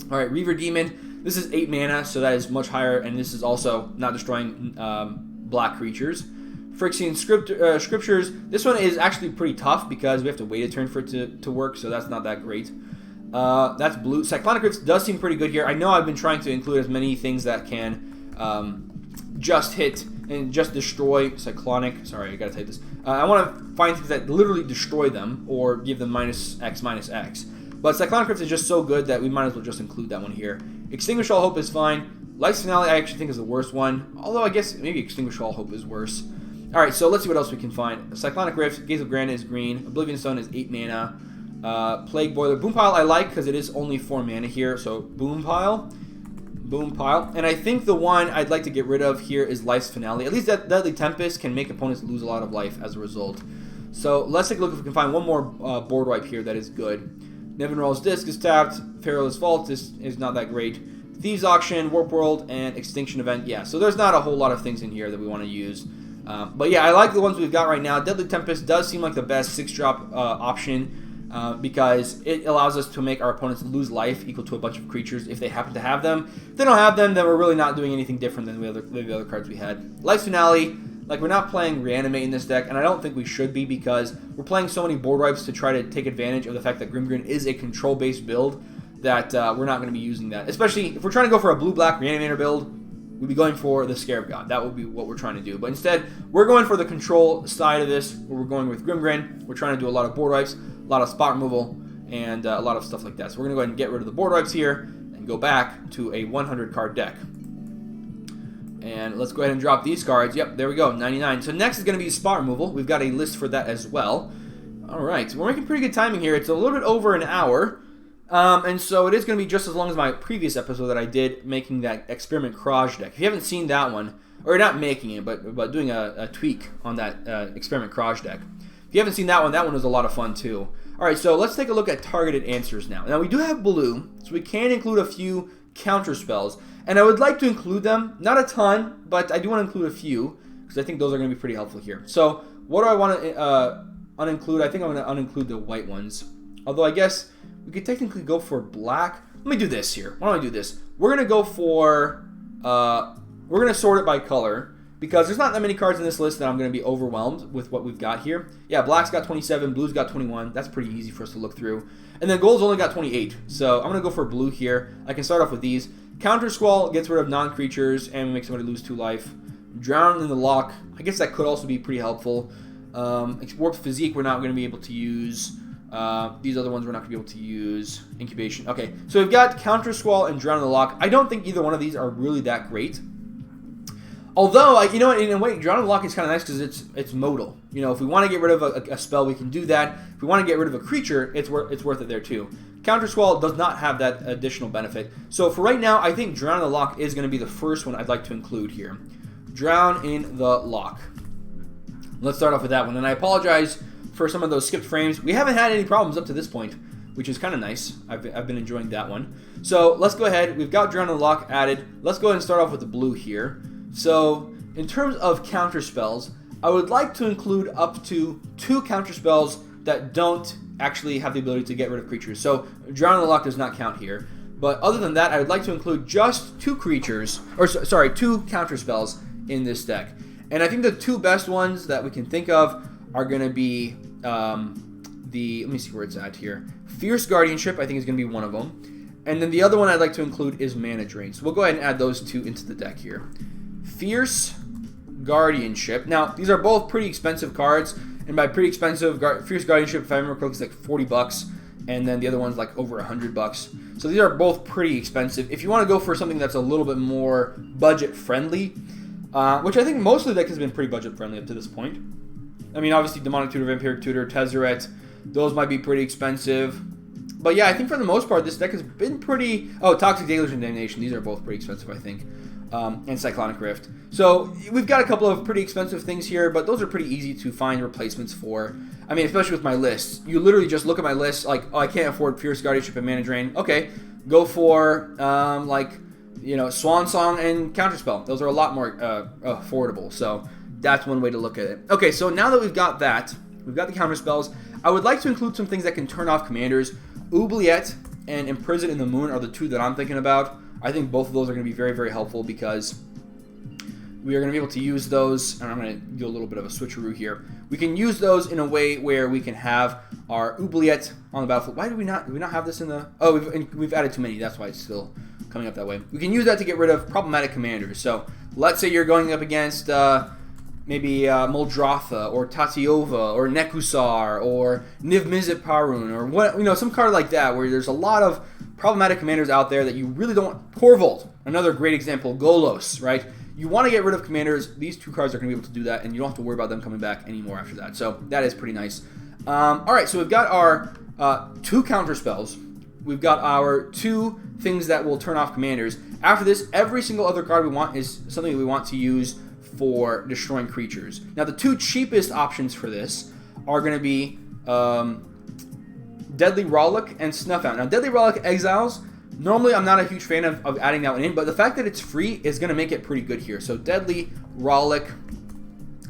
A: Alright, Reaver Demon. This is 8 mana, so that is much higher, and this is also not destroying black creatures. Phyrexian Scriptures. This one is actually pretty tough because we have to wait a turn for it to work, so that's not that great. That's blue. Cyclonic Rift does seem pretty good here. I know I've been trying to include as many things that can just hit and just destroy Cyclonic. Sorry, I gotta type this. I want to find things that literally destroy them or give them -X/-X. But Cyclonic Rift is just so good that we might as well just include that one here. Extinguish All Hope is fine. Life's Finale I actually think is the worst one. Although I guess maybe Extinguish All Hope is worse. Alright, so let's see what else we can find. Cyclonic Rift, Gaze of Granite is green. Oblivion Stone is 8 mana. Plague Boiler. Boom Pile I like because it is only 4 mana here. So Boom Pile. Boom Pile. And I think the one I'd like to get rid of here is Life's Finale. At least that Deadly Tempest can make opponents lose a lot of life as a result. So let's take a look if we can find one more board wipe here that is good. Nevinyrral's Disc is tapped. Pharaoh's Vault is not that great. Thieves Auction, Warp World, and Extinction Event. Yeah, so there's not a whole lot of things in here that we want to use. But yeah, I like the ones we've got right now. Deadly Tempest does seem like the best 6-drop option because it allows us to make our opponents lose life equal to a bunch of creatures if they happen to have them. If they don't have them, then we're really not doing anything different than the other cards we had. Life's Finale, like we're not playing Reanimate in this deck, and I don't think we should be because we're playing so many board wipes to try to take advantage of the fact that Grimgrin is a control-based build that we're not going to be using that. Especially if we're trying to go for a blue-black Reanimator build, we'd be going for the Scarab God. That would be what we're trying to do. But instead, we're going for the control side of this, where we're going with Grimgrin. We're trying to do a lot of board wipes, a lot of spot removal, and a lot of stuff like that. So we're going to go ahead and get rid of the board wipes here and go back to a 100-card deck. And let's go ahead and drop these cards. Yep, there we go, 99. So next is going to be spot removal. We've got a list for that as well. All right, so we're making pretty good timing here. It's a little bit over an hour. And so it is going to be just as long as my previous episode that I did making that Experiment Crage deck. If you haven't seen that one, or not making it, but doing a tweak on that Experiment Crage deck. If you haven't seen that one was a lot of fun too. Alright, so let's take a look at targeted answers now. Now we do have blue, so we can include a few counter spells. And I would like to include them, not a ton, but I do want to include a few, because I think those are going to be pretty helpful here. So what do I want to uninclude? I think I'm going to uninclude the white ones. Although I guess we could technically go for black. Let me do this here. Why don't I do this? We're going to go for, we're going to sort it by color, because there's not that many cards in this list that I'm going to be overwhelmed with what we've got here. Yeah, black's got 27, blue's got 21. That's pretty easy for us to look through. And then gold's only got 28. So I'm going to go for blue here. I can start off with these. Counter Squall gets rid of non-creatures and makes somebody lose 2 life. Drown in the Lock. I guess that could also be pretty helpful. Warped Physique we're not going to be able to use. These other ones we're not going to be able to use. Incubation. Okay, so we've got Counter Squall and Drown in the Lock. I don't think either one of these are really that great. Although, you know what, in a way, Drown in the Lock is kind of nice because it's modal. You know, if we want to get rid of a spell, we can do that. If we want to get rid of a creature, it's worth it there too. Counter Squall does not have that additional benefit. So for right now, I think Drown in the Lock is going to be the first one I'd like to include here. Drown in the Lock. Let's start off with that one. And I apologize for some of those skipped frames. We haven't had any problems up to this point, which is kind of nice. I've been enjoying that one. So let's go ahead. We've got Drown in the Lock added. Let's go ahead and start off with the blue here. So in terms of counter spells, I would like to include up to 2 counter spells that don't actually have the ability to get rid of creatures. So Drown in the Lock does not count here. But other than that, I would like to include just 2 creatures, or sorry, 2 counter spells in this deck. And I think the 2 best ones that we can think of are going to be let me see where it's at here. Fierce Guardianship, I think, is going to be one of them. And then the other one I'd like to include is Mana Drain. So we'll go ahead and add those 2 into the deck here. Fierce Guardianship. Now, these are both pretty expensive cards. And by pretty expensive, Fierce Guardianship, if I remember correctly, is like $40. And then the other one's like over $100. So these are both pretty expensive. If you want to go for something that's a little bit more budget-friendly, which I think most of the deck has been pretty budget-friendly up to this point. I mean, obviously, Demonic Tutor, Vampiric Tutor, Tezzeret, those might be pretty expensive. But yeah, I think for the most part, this deck has been pretty... Oh, Toxic Deluge and Damnation. These are both pretty expensive, I think. And Cyclonic Rift. So we've got a couple of pretty expensive things here, but those are pretty easy to find replacements for. I mean, especially with my list. You literally just look at my list, like, oh, I can't afford Fierce Guardianship and Mana Drain. Okay, go for, Swan Song and Counterspell. Those are a lot more affordable, so that's one way to look at it. Okay, so now that we've got that, we've got the counterspells, I would like to include some things that can turn off commanders. Oubliette and Imprison in the Moon are the two that I'm thinking about. I think both of those are going to be very, very helpful because we are going to be able to use those, and I'm going to do a little bit of a switcheroo here. We can use those in a way where we can have our oubliette on the battlefield. Why do we not have this in the... Oh, we've added too many. That's why it's still coming up that way. We can use that to get rid of problematic commanders. So let's say you're going up against maybe Muldrotha or Tatiova or Nekusar or Niv-Mizzet Parun or what, some card like that where there's a lot of problematic commanders out there that you really don't... Korvold, another great example. Golos, right? You want to get rid of commanders. These two cards are going to be able to do that, and you don't have to worry about them coming back anymore after that. So that is pretty nice. All right, so we've got our 2 counter spells. We've got our 2 things that will turn off commanders. After this, every single other card we want is something that we want to use for destroying creatures. Now, the 2 cheapest options for this are going to be Deadly Rollick and Snuff Out. Now, Deadly Rollick exiles. Normally, I'm not a huge fan of adding that one in, but the fact that it's free is going to make it pretty good here. So, Deadly Rollick.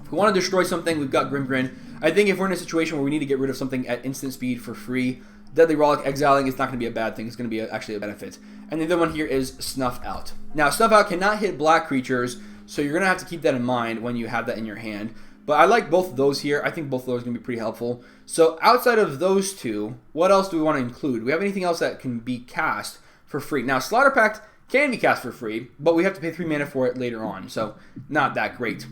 A: If we want to destroy something, we've got Grimgrin. I think if we're in a situation where we need to get rid of something at instant speed for free, Deadly Rollick exiling is not going to be a bad thing. It's going to be actually a benefit. And the other one here is Snuff Out. Now, Snuff Out cannot hit black creatures, so you're going to have to keep that in mind when you have that in your hand. But I like both of those here. I think both of those are going to be pretty helpful. So, outside of those 2, what else do we want to include? Do we have anything else that can be cast for free? Now, Slaughter Pact can be cast for free, but we have to pay 3 mana for it later on, so not that great.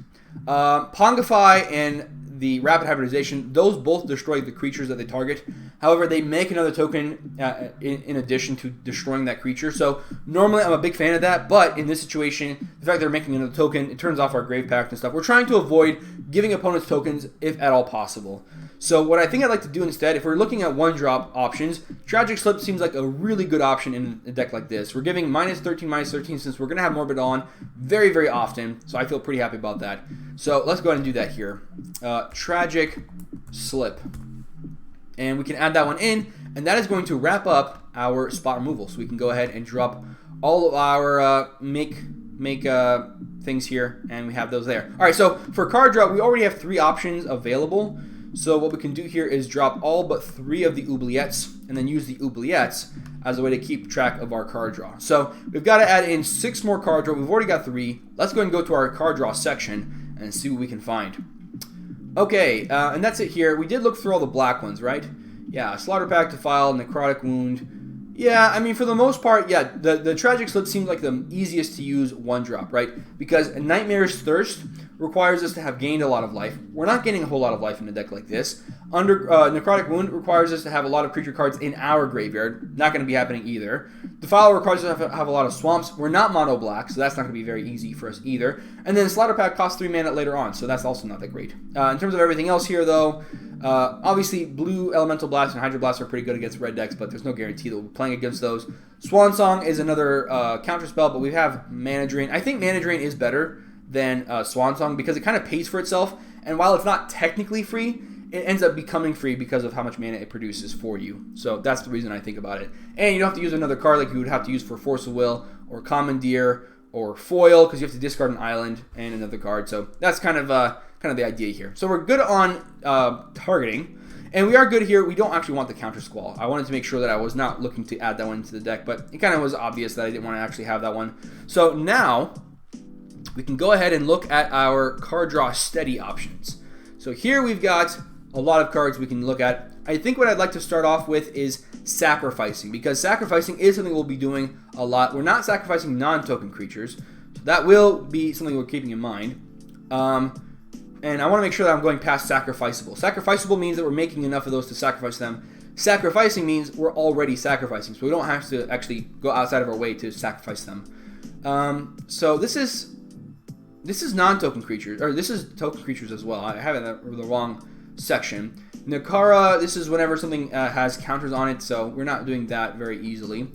A: Pongify and the Rapid Hybridization, those both destroy the creatures that they target. However, they make another token in addition to destroying that creature. So normally I'm a big fan of that, but in this situation, the fact they're making another token, it turns off our Grave Pact and stuff. We're trying to avoid giving opponents tokens if at all possible. So what I think I'd like to do instead, if we're looking at 1-drop options, Tragic Slip seems like a really good option in a deck like this. We're giving -13/-13 since we're going to have Morbid on very, very often, so I feel pretty happy about that. So let's go ahead and do that here. Tragic Slip. And we can add that one in, and that is going to wrap up our spot removal. So we can go ahead and drop all of our make things here, and we have those there. All right, so for card draw, we already have 3 options available. So what we can do here is drop all but 3 of the oubliettes, and then use the oubliettes as a way to keep track of our card draw. So we've got to add in 6 more card draw. We've already got 3. Let's go ahead and go to our card draw section and see what we can find. Okay, and that's it here. We did look through all the black ones, right? Yeah, Slaughter Pact, Defile, Necrotic Wound. Yeah, I mean, for the most part, yeah, the Tragic Slip seems like the easiest to use 1-drop, right? Because Nightmare's Thirst requires us to have gained a lot of life. We're not getting a whole lot of life in a deck like this. Necrotic Wound requires us to have a lot of creature cards in our graveyard. Not going to be happening either. Defile requires us to have a lot of swamps. We're not mono black, so that's not going to be very easy for us either. And then Slaughter Pact costs 3 mana later on, so that's also not that great. In terms of everything else here, though, obviously blue Elemental Blast and Hydro Blast are pretty good against red decks, but there's no guarantee that we'll be playing against those. Swan Song is another counter spell, but we have Mana Drain. I think Mana Drain is better than Swan Song because it kind of pays for itself, and while it's not technically free, it ends up becoming free because of how much mana it produces for you. So that's the reason I think about it. And you don't have to use another card like you would have to use for Force of Will or Commandeer or Foil because you have to discard an island and another card. So that's kind of the idea here. So we're good on targeting, and we are good here. We don't actually want the Counter Squall. I wanted to make sure that I was not looking to add that one into the deck, but it kind of was obvious that I didn't want to actually have that one. So now we can go ahead and look at our card draw steady options. So here we've got a lot of cards we can look at. I think what I'd like to start off with is sacrificing, because sacrificing is something we'll be doing a lot. We're not sacrificing non-token creatures, so that will be something we're keeping in mind. And I want to make sure that I'm going past sacrificable. Sacrificable means that we're making enough of those to sacrifice them. Sacrificing means we're already sacrificing, so we don't have to actually go outside of our way to sacrifice them. So this is non-token creatures, or this is token creatures as well. I have it in the wrong section. Nakara, this is whenever something has counters on it, so we're not doing that very easily.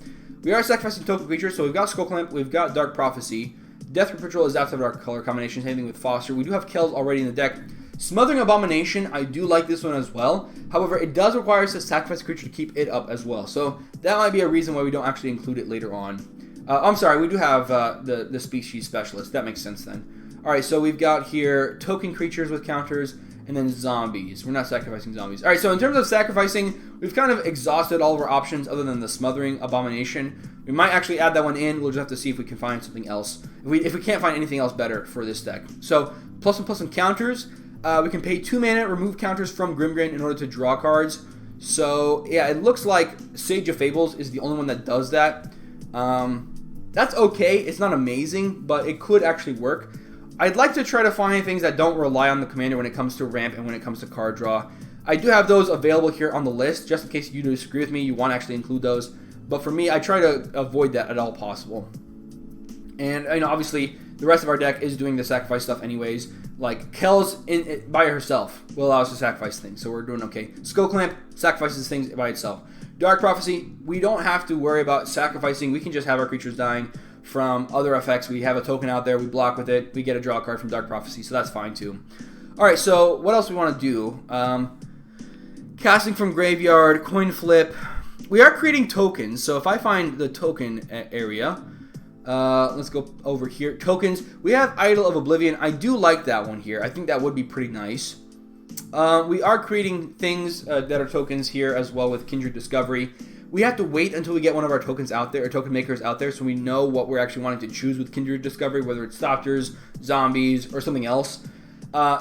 A: We are sacrificing token creatures, so we've got Skullclamp, we've got Dark Prophecy. Death Patrol is after our color combination, same thing with Foster. We do have Kells already in the deck. Smothering Abomination, I do like this one as well. However, it does require us to sacrifice a creature to keep it up as well. So that might be a reason why we don't actually include it later on. I'm sorry, we do have the Species Specialist. That makes sense then. Alright, so we've got here token creatures with counters, and then zombies. We're not sacrificing zombies. All right, so in terms of sacrificing, we've kind of exhausted all of our options other than the Smothering Abomination. We might actually add that one in. We'll just have to see if we can find something else. If we can't find anything else better for this deck. So +1/+1 counters. We can pay 2 mana, remove counters from Grimgrin in order to draw cards. So yeah, it looks like Sage of Fables is the only one that does that. That's okay. It's not amazing, but it could actually work. I'd like to try to find things that don't rely on the commander when it comes to ramp and when it comes to card draw. I do have those available here on the list, just in case you disagree with me, you want to actually include those. But for me, I try to avoid that at all possible. And obviously, the rest of our deck is doing the sacrifice stuff anyways. Like, Kel's by herself will allow us to sacrifice things, so we're doing okay. Skull Clamp sacrifices things by itself. Dark Prophecy, we don't have to worry about sacrificing. We can just have our creatures dying from other effects. We have a token out there, we block with it, we get a draw card from Dark Prophecy, so that's fine too. Alright, so what else we want to do? Casting from Graveyard, Coin Flip. We are creating tokens, so if I find the token area, let's go over here. Tokens. We have Idol of Oblivion. I do like that one here. I think that would be pretty nice. We are creating things that are tokens here as well with Kindred Discovery. We have to wait until we get one of our tokens out there, or token makers out there, so we know what we're actually wanting to choose with Kindred Discovery, whether it's Thopters, Zombies, or something else.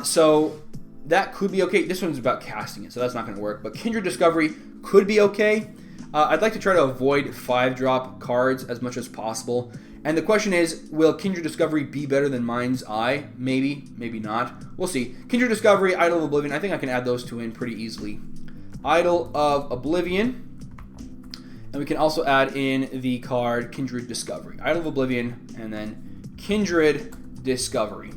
A: So that could be okay. This one's about casting it, so that's not going to work. But Kindred Discovery could be okay. I'd like to try to avoid 5-drop cards as much as possible. And the question is, will Kindred Discovery be better than Mind's Eye? Maybe, maybe not. We'll see. Kindred Discovery, Idol of Oblivion. I think I can add those two in pretty easily. Idol of Oblivion. And we can also add in the card Kindred Discovery. Idol of Oblivion, and then Kindred Discovery.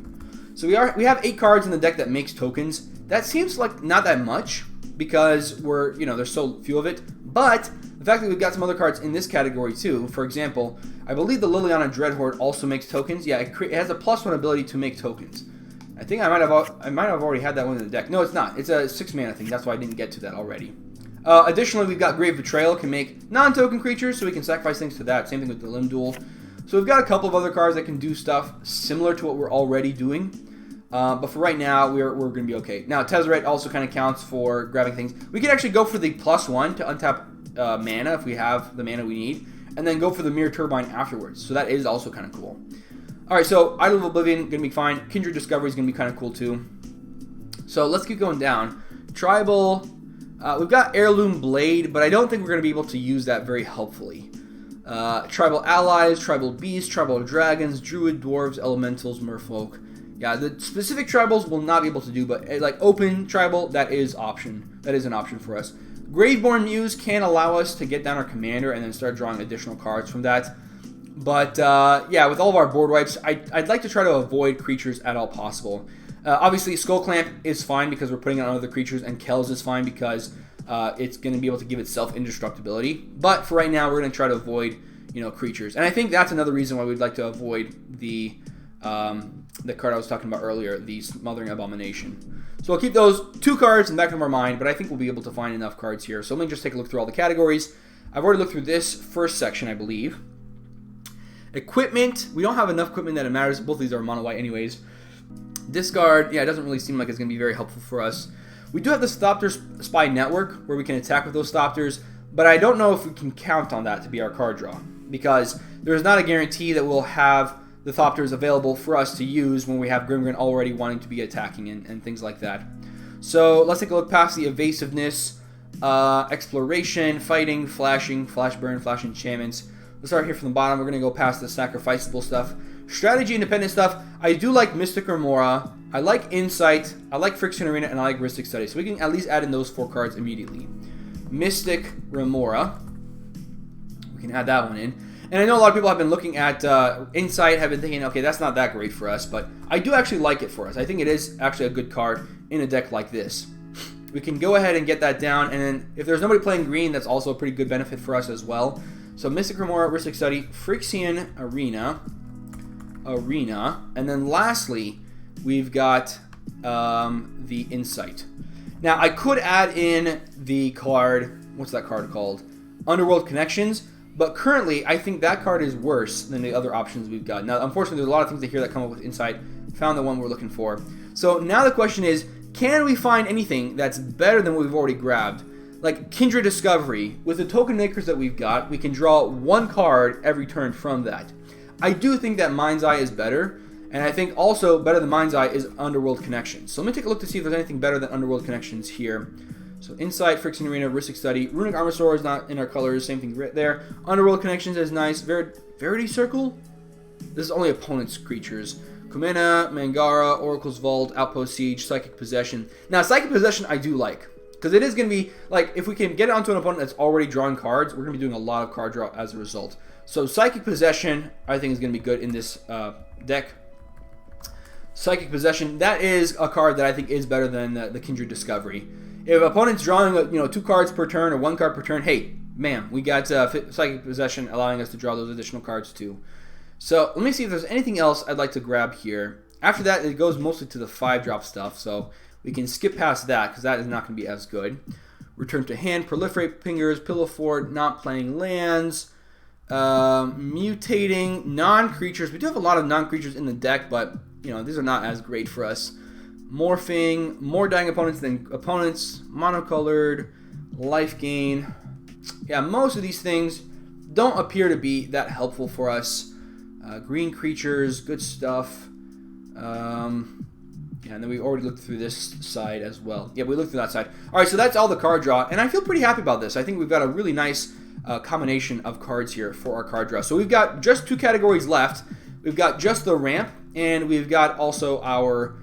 A: So we have 8 cards in the deck that makes tokens. That seems like not that much because there's so few of it. But the fact that we've got some other cards in this category too. For example, I believe the Liliana Dreadhorde also makes tokens. Yeah, it has a +1 ability to make tokens. I think I might have already had that one in the deck. No, it's not. It's a 6 mana thing. That's why I didn't get to that already. Additionally, we've got Grave Betrayal, can make non-token creatures, so we can sacrifice things to that. Same thing with the Limb Duel. So we've got a couple of other cards that can do stuff similar to what we're already doing. But for right now, we're going to be okay. Now, Tezzeret also kind of counts for grabbing things. We can actually go for the +1 to untap mana if we have the mana we need, and then go for the Mirror Turbine afterwards. So that is also kind of cool. Alright, so Idol of Oblivion, going to be fine. Kindred Discovery is going to be kind of cool too. So let's keep going down. Tribal... we've got Heirloom Blade, but I don't think we're going to be able to use that very helpfully. Tribal Allies, Tribal Beasts, Tribal Dragons, Druid, Dwarves, Elementals, Merfolk. Yeah, the specific tribals we'll not be able to do, but like open tribal, that is an option for us. Graveborn Muse can allow us to get down our commander and then start drawing additional cards from that. But yeah, with all of our board wipes, I'd like to try to avoid creatures at all possible. Obviously, Skull Clamp is fine because we're putting on other creatures, and Kel's is fine because it's going to be able to give itself indestructibility. But for right now, we're going to try to avoid, creatures. And I think that's another reason why we'd like to avoid the card I was talking about earlier, the Smothering Abomination. So we'll keep those 2 cards in the back of our mind, but I think we'll be able to find enough cards here. So let me just take a look through all the categories. I've already looked through this first section, I believe. Equipment. We don't have enough equipment that it matters. Both of these are mono white anyways. Discard, yeah, it doesn't really seem like it's going to be very helpful for us. We do have the Thopter Spy Network, where we can attack with those Thopters, but I don't know if we can count on that to be our card draw, because there's not a guarantee that we'll have the Thopters available for us to use when we have Grimgrin already wanting to be attacking and things like that. So let's take a look past the Evasiveness, Exploration, Fighting, Flashing, Flash Burn, Flash Enchantments. Let's start here from the bottom. We're going to go past the sacrificable stuff. Strategy independent stuff. I do like Mystic Remora. I like Insight. I like Friction Arena, and I like Ristic Study. So we can at least add in those 4 cards immediately. Mystic Remora. We can add that one in. And I know a lot of people have been looking at Insight, have been thinking, okay, that's not that great for us, but I do actually like it for us. I think it is actually a good card in a deck like this. We can go ahead and get that down, and then if there's nobody playing green, that's also a pretty good benefit for us as well. So Mystic Remora, Ristic Study, Phyrexian Arena, and then lastly, we've got the Insight. Now, I could add in the card, what's that card called? Underworld Connections, but currently, I think that card is worse than the other options we've got. Now, unfortunately, there's a lot of things here that come up with Insight. Found the one we're looking for. So now the question is, Can we find anything that's better than what we've already grabbed? Like Kindred Discovery, with the token makers that we've got, we can draw 1 card every turn from that. I do think that Mind's Eye is better, and I think also better than Mind's Eye is Underworld Connections. So let me take a look to see if there's anything better than Underworld Connections here. So Insight, Friction Arena, Ristic Study, Runic Armor Sword is not in our colors, same thing right there. Underworld Connections is nice. Verity Circle? This is only opponent's creatures. Kumena, Mangara, Oracle's Vault, Outpost Siege, Psychic Possession. Now, Psychic Possession I do like, because it is going to be, like, if we can get it onto an opponent that's already drawing cards, we're going to be doing a lot of card draw as a result. So Psychic Possession, I think, is going to be good in this deck. Psychic Possession, that is a card that I think is better than the Kindred Discovery. If opponent's drawing, 2 cards per turn or 1 card per turn, hey, man, we got Psychic Possession allowing us to draw those additional cards too. So let me see if there's anything else I'd like to grab here. After that, it goes mostly to the 5-drop stuff, so we can skip past that because that is not going to be as good. Return to hand, Proliferate Fingers, Pillow Fort, not playing lands, mutating, non-creatures. We do have a lot of non-creatures in the deck, but these are not as great for us. Morphing, more dying opponents than opponents, monocolored, life gain. Yeah, most of these things don't appear to be that helpful for us. Green creatures, good stuff. Yeah, and then we already looked through this side as well. Yeah, we looked through that side. All right, so that's all the card draw, and I feel pretty happy about this. I think we've got a really nice combination of cards here for our card draw. So we've got just 2 categories left. We've got just the ramp, and we've got also our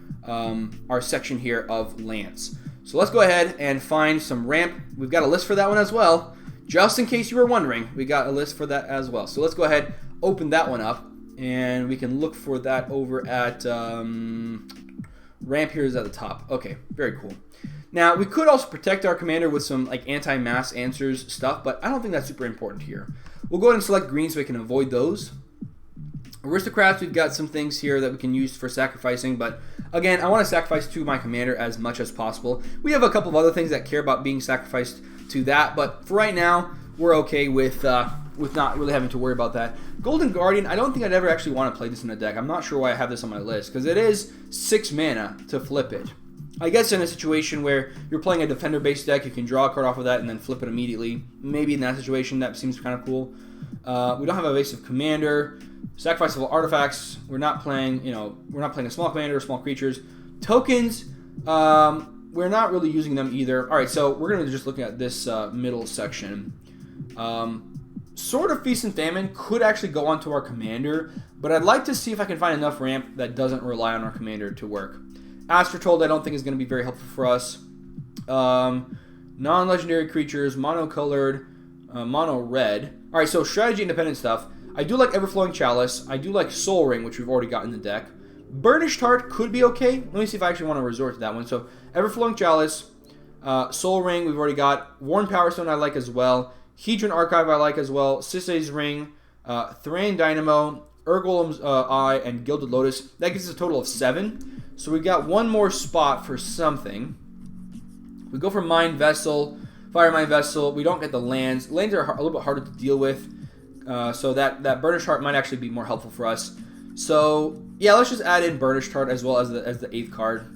A: section here of lands. So let's go ahead and find some ramp. We've got a list for that one as well. Just in case you were wondering, we got a list for that as well. So let's go ahead, open that one up, and we can look for that over at ramp here is at the top. Okay, very cool. Now, we could also protect our commander with some like anti-mass answers stuff, but I don't think that's super important here. We'll go ahead and select green so we can avoid those. Aristocrats, we've got some things here that we can use for sacrificing, but again, I want to sacrifice to my commander as much as possible. We have a couple of other things that care about being sacrificed to that, but for right now, we're okay with not really having to worry about that. Golden Guardian, I don't think I'd ever actually want to play this in a deck. I'm not sure why I have this on my list, because it is 6 mana to flip it. I guess in a situation where you're playing a defender-based deck, you can draw a card off of that and then flip it immediately. Maybe in that situation, that seems kind of cool. We don't have evasive commander. Sacrificeable artifacts. We're not playing, we're not playing a small commander or small creatures. Tokens, we're not really using them either. All right, so we're going to just look at this middle section. Sword of Feast and Famine could actually go onto our commander, but I'd like to see if I can find enough ramp that doesn't rely on our commander to work. Astrotold I don't think is going to be very helpful for us. Non-legendary creatures, mono-colored, mono-red. Alright, so strategy independent stuff. I do like Everflowing Chalice. I do like Soul Ring, which we've already got in the deck. Burnished Heart could be okay. Let me see if I actually want to resort to that one. So, Everflowing Chalice, Soul Ring we've already got. Worn Power Stone I like as well. Hedron Archive I like as well. Sisay's Ring, Thran Dynamo, Urgolem's Eye, and Gilded Lotus. That gives us a total of 7. So we've got one more spot for something. We go for Mind Vessel, Fire Mind Vessel. We don't get the lands. Lands are a little bit harder to deal with. So that Burnished Heart might actually be more helpful for us. So yeah, let's just add in Burnished Heart as well as the 8th card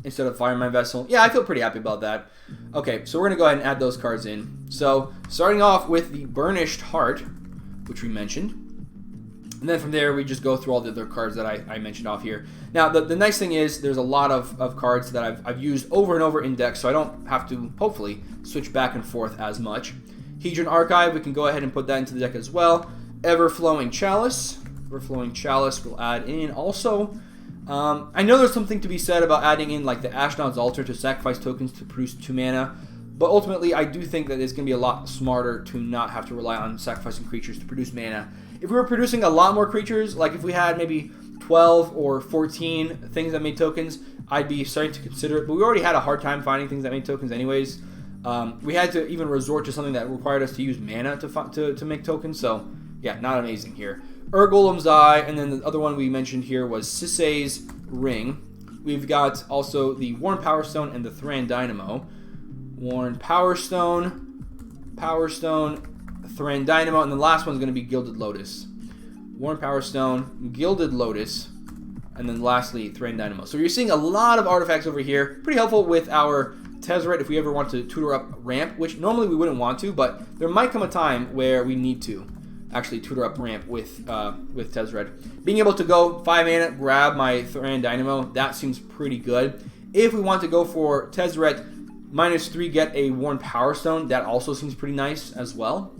A: instead of Fire Mind Vessel. Yeah, I feel pretty happy about that. Okay, so we're going to go ahead and add those cards in. So starting off with the Burnished Heart, which we mentioned. And then from there, we just go through all the other cards that I mentioned off here. Now, the nice thing is there's a lot of cards that I've used over and over in decks, so I don't have to, hopefully, switch back and forth as much. Hedron Archive, we can go ahead and put that into the deck as well. Everflowing Chalice. Everflowing Chalice we'll add in also. I know there's something to be said about adding in like the Ashnod's Altar to sacrifice tokens to produce 2 mana, but ultimately I do think that it's going to be a lot smarter to not have to rely on sacrificing creatures to produce mana. If we were producing a lot more creatures, like if we had maybe 12 or 14 things that made tokens, I'd be starting to consider it, but we already had a hard time finding things that made tokens anyways. We had to even resort to something that required us to use mana to make tokens, so yeah, not amazing here. Urgolem's Eye, and then the other one we mentioned here was Sisay's Ring. We've got also the Worn Power Stone and the Thran Dynamo. Worn Power Stone, Thran Dynamo, and the last one's going to be Gilded Lotus. Worn Power Stone, Gilded Lotus, and then lastly, Threatened Dynamo. So you're seeing a lot of artifacts over here. Pretty helpful with our Tezzeret if we ever want to tutor up Ramp, which normally we wouldn't want to, but there might come a time where we need to actually tutor up Ramp with Tezzeret. Being able to go 5 mana, grab my Threatened Dynamo, that seems pretty good. If we want to go for Tezzeret, -3, get a Worn Power Stone, that also seems pretty nice as well.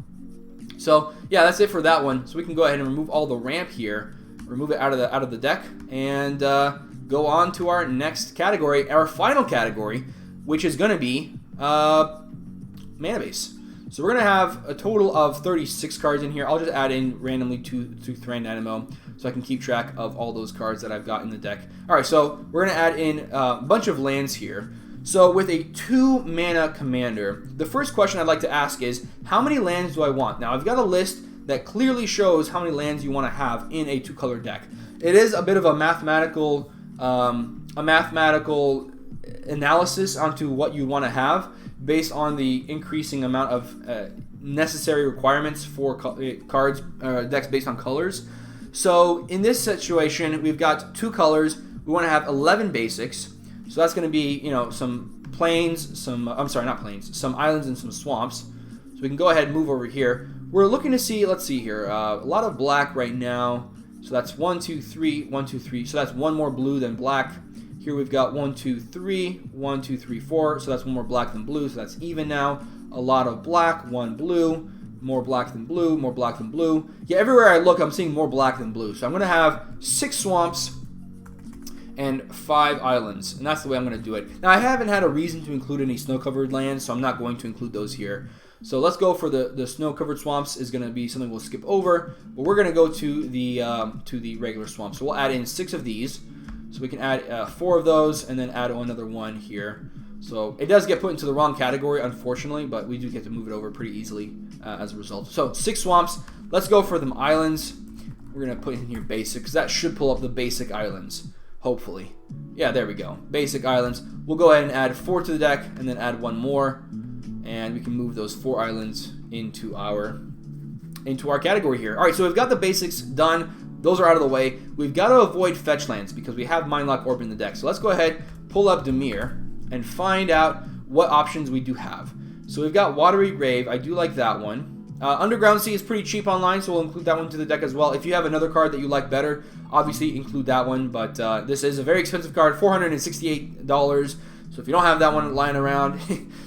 A: So yeah, that's it for that one. So we can go ahead and remove all the Ramp here, remove it out of the deck, and go on to our next category, our final category, which is going to be Mana Base. So we're going to have a total of 36 cards in here. I'll just add in randomly two Threatened Dynamo so I can keep track of all those cards that I've got in the deck. All right, so we're going to add in a bunch of lands here. So with a 2 mana commander, the first question I'd like to ask is, how many lands do I want? Now, I've got a list that clearly shows how many lands you want to have in a 2-color deck. It is a bit of a mathematical analysis onto what you want to have based on the increasing amount of necessary requirements for cards decks based on colors. So in this situation, we've got 2 colors. We want to have 11 basics. So that's going to be, you know, some plains, some some islands and some swamps. So we can go ahead and move over here. We're looking to see, let's see here, a lot of black right now. So that's 1, 2, 3, 1, 2, 3. So that's 1 more blue than black. Here we've got 1, 2, 3, 1, 2, 3, 4. So that's 1 more black than blue. So that's even now. A lot of black, 1 blue, more black than blue, more black than blue. Yeah, everywhere I look, I'm seeing more black than blue. So I'm going to have 6 swamps and 5 islands, and that's the way I'm going to do it. Now, I haven't had a reason to include any snow-covered lands, so I'm not going to include those here. So let's go for the snow-covered swamps is going to be something we'll skip over, but we're going to go to the regular swamps. So we'll add in 6 of these, so we can add 4 of those, and then add another 1 here. So it does get put into the wrong category, unfortunately, but we do get to move it over pretty easily as a result. So 6 swamps. Let's go for them islands. We're going to put in here basic, because that should pull up the basic islands. Hopefully. Yeah, there we go. Basic islands. We'll go ahead and add 4 to the deck and then add 1 more. And we can move those 4 islands into our category here. Alright, so we've got the basics done. Those are out of the way. We've got to avoid fetch lands because we have Mindlock Orb in the deck. So let's go ahead, pull up Dimir, and find out what options we do have. So we've got Watery Grave. I do like that one. Underground Sea is pretty cheap online, so we'll include that one to the deck as well. If you have another card that you like better, obviously include that one. But this is a very expensive card, $468. So if you don't have that one lying around,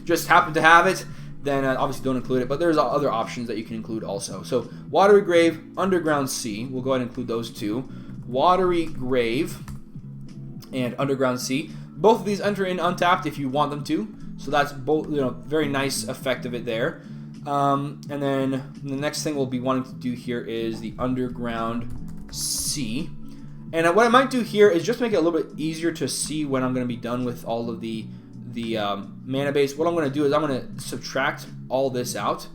A: just happen to have it, then obviously don't include it. But there's other options that you can include also. So Watery Grave, Underground Sea, we'll go ahead and include those 2. Watery Grave and Underground Sea. Both of these enter in untapped if you want them to. So that's both, you know, very nice effect of it there. And then the next thing we'll be wanting to do here is the Underground Sea. And what I might do here is just make it a little bit easier to see when I'm going to be done with all of the mana base. What I'm going to do is I'm going to subtract all this out.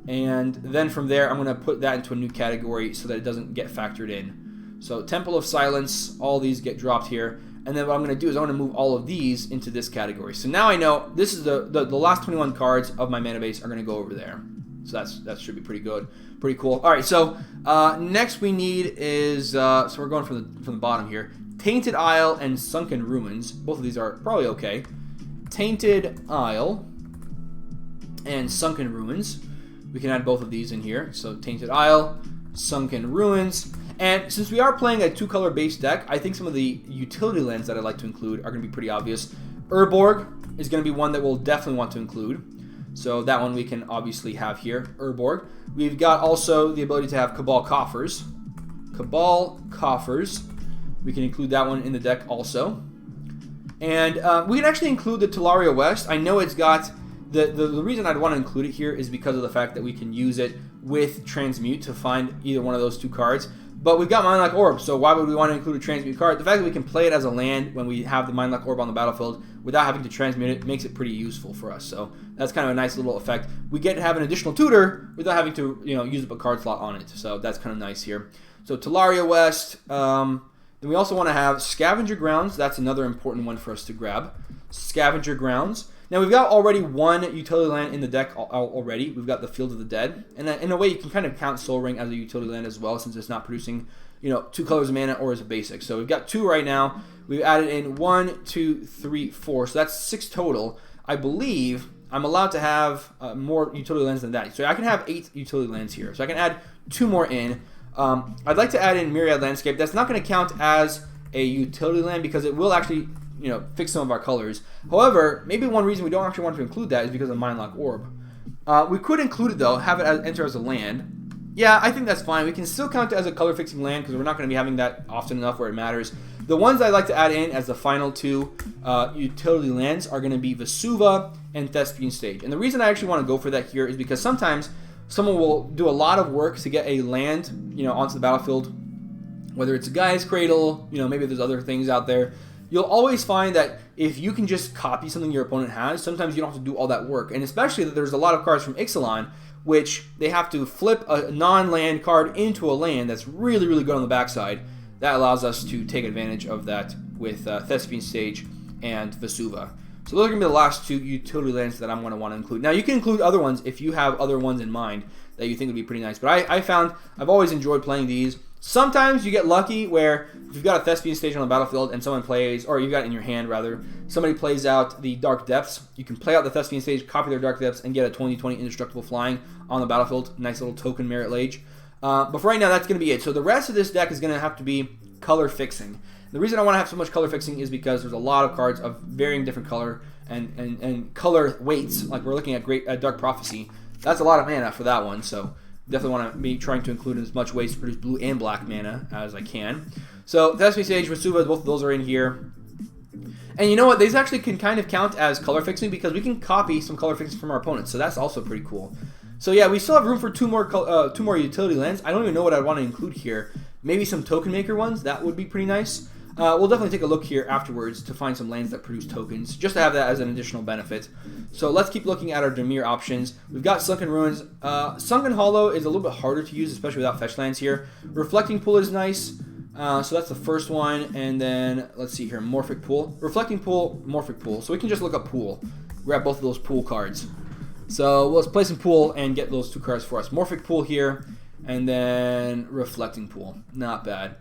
A: And then from there, I'm going to put that into a new category so that it doesn't get factored in. So Temple of Silence, all these get dropped here. And then what I'm going to do is I'm going to move all of these into this category. So now I know this is the last 21 cards of my mana base are going to go over there. So that should be pretty good, pretty cool. All right, so next we need is so we're going from the bottom here. Tainted Isle and Sunken Ruins. Both of these are probably okay. Tainted Isle and Sunken Ruins. We can add both of these in here. So Tainted Isle, Sunken Ruins. And since we are playing a 2-color base deck, I think some of the utility lands that I'd like to include are going to be pretty obvious. Urborg is going to be one that we'll definitely want to include. So that one we can obviously have here, Urborg. We've got also the ability to have Cabal Coffers. Cabal Coffers. We can include that one in the deck also. And we can actually include the Talaria West. I know it's got... The reason I'd want to include it here is because of the fact that we can use it with Transmute to find either one of those 2 cards. But we've got Mindlock Orb, so why would we want to include a Transmute card? The fact that we can play it as a land when we have the Mindlock Orb on the battlefield without having to transmute it makes it pretty useful for us. So that's kind of a nice little effect. We get to have an additional tutor without having to, you know, use up a card slot on it. So that's kind of nice here. So Talaria West. Then we also want to have Scavenger Grounds. That's another important one for us to grab. Scavenger Grounds. Now we've got already 1 utility land in the deck already. We've got the Field of the Dead, and in a way you can kind of count Sol Ring as a utility land as well, since it's not producing 2 colors of mana or as a basic. So we've got 2 right now. We've added in 1, 2, 3, 4. So that's 6 total. I believe I'm allowed to have more utility lands than that. So I can have 8 utility lands here. So I can add 2 more in. I'd like to add in Myriad Landscape. That's not going to count as a utility land because it will actually fix some of our colors. However, maybe one reason we don't actually want to include that is because of Mindlock Orb. We could include it though, have it enter as a land. Yeah, I think that's fine. We can still count it as a color fixing land because we're not going to be having that often enough where it matters. The ones I like to add in as the final 2 utility lands are going to be Vesuva and Thespian Stage. And the reason I actually want to go for that here is because sometimes someone will do a lot of work to get a land, onto the battlefield. Whether it's a Gaia's Cradle, maybe there's other things out there. You'll always find that if you can just copy something your opponent has, sometimes you don't have to do all that work. And especially that there's a lot of cards from Ixalan, which they have to flip a non-land card into a land that's really, really good on the backside. That allows us to take advantage of that with Thespian Stage and Vesuva. So those are going to be the last 2 utility lands that I'm going to want to include. Now, you can include other ones if you have other ones in mind that you think would be pretty nice. But I found I've always enjoyed playing these. Sometimes you get lucky where if you've got a Thespian Stage on the battlefield and someone plays, or you've got it in your hand rather, somebody plays out the Dark Depths, you can play out the Thespian Stage, copy their Dark Depths, and get a 20/20 indestructible flying on the battlefield. Nice little token Mariette Lage. But for right now, that's going to be it. So the rest of this deck is going to have to be color fixing. The reason I want to have so much color fixing is because there's a lot of cards of varying different color and color weights. Like we're looking at Dark Prophecy. That's a lot of mana for that one, so definitely want to be trying to include as much ways to produce blue and black mana as I can. So Thespian Stage, Vesuva, both of those are in here. And you know what? These actually can kind of count as color fixing because we can copy some color fixing from our opponents. So that's also pretty cool. So yeah, we still have room for 2 more utility lands. I don't even know what I'd want to include here. Maybe some token maker ones. That would be pretty nice. We'll definitely take a look here afterwards to find some lands that produce tokens, just to have that as an additional benefit. So let's keep looking at our Dimir options. We've got Sunken Ruins. Sunken Hollow is a little bit harder to use, especially without fetch lands here. Reflecting Pool is nice. So that's the first one. And then, let's see here, Morphic Pool. Reflecting Pool, Morphic Pool. So we can just look up Pool. Grab both of those Pool cards. So let's play some Pool and get those 2 cards for us. Morphic Pool here, and then Reflecting Pool. Not bad.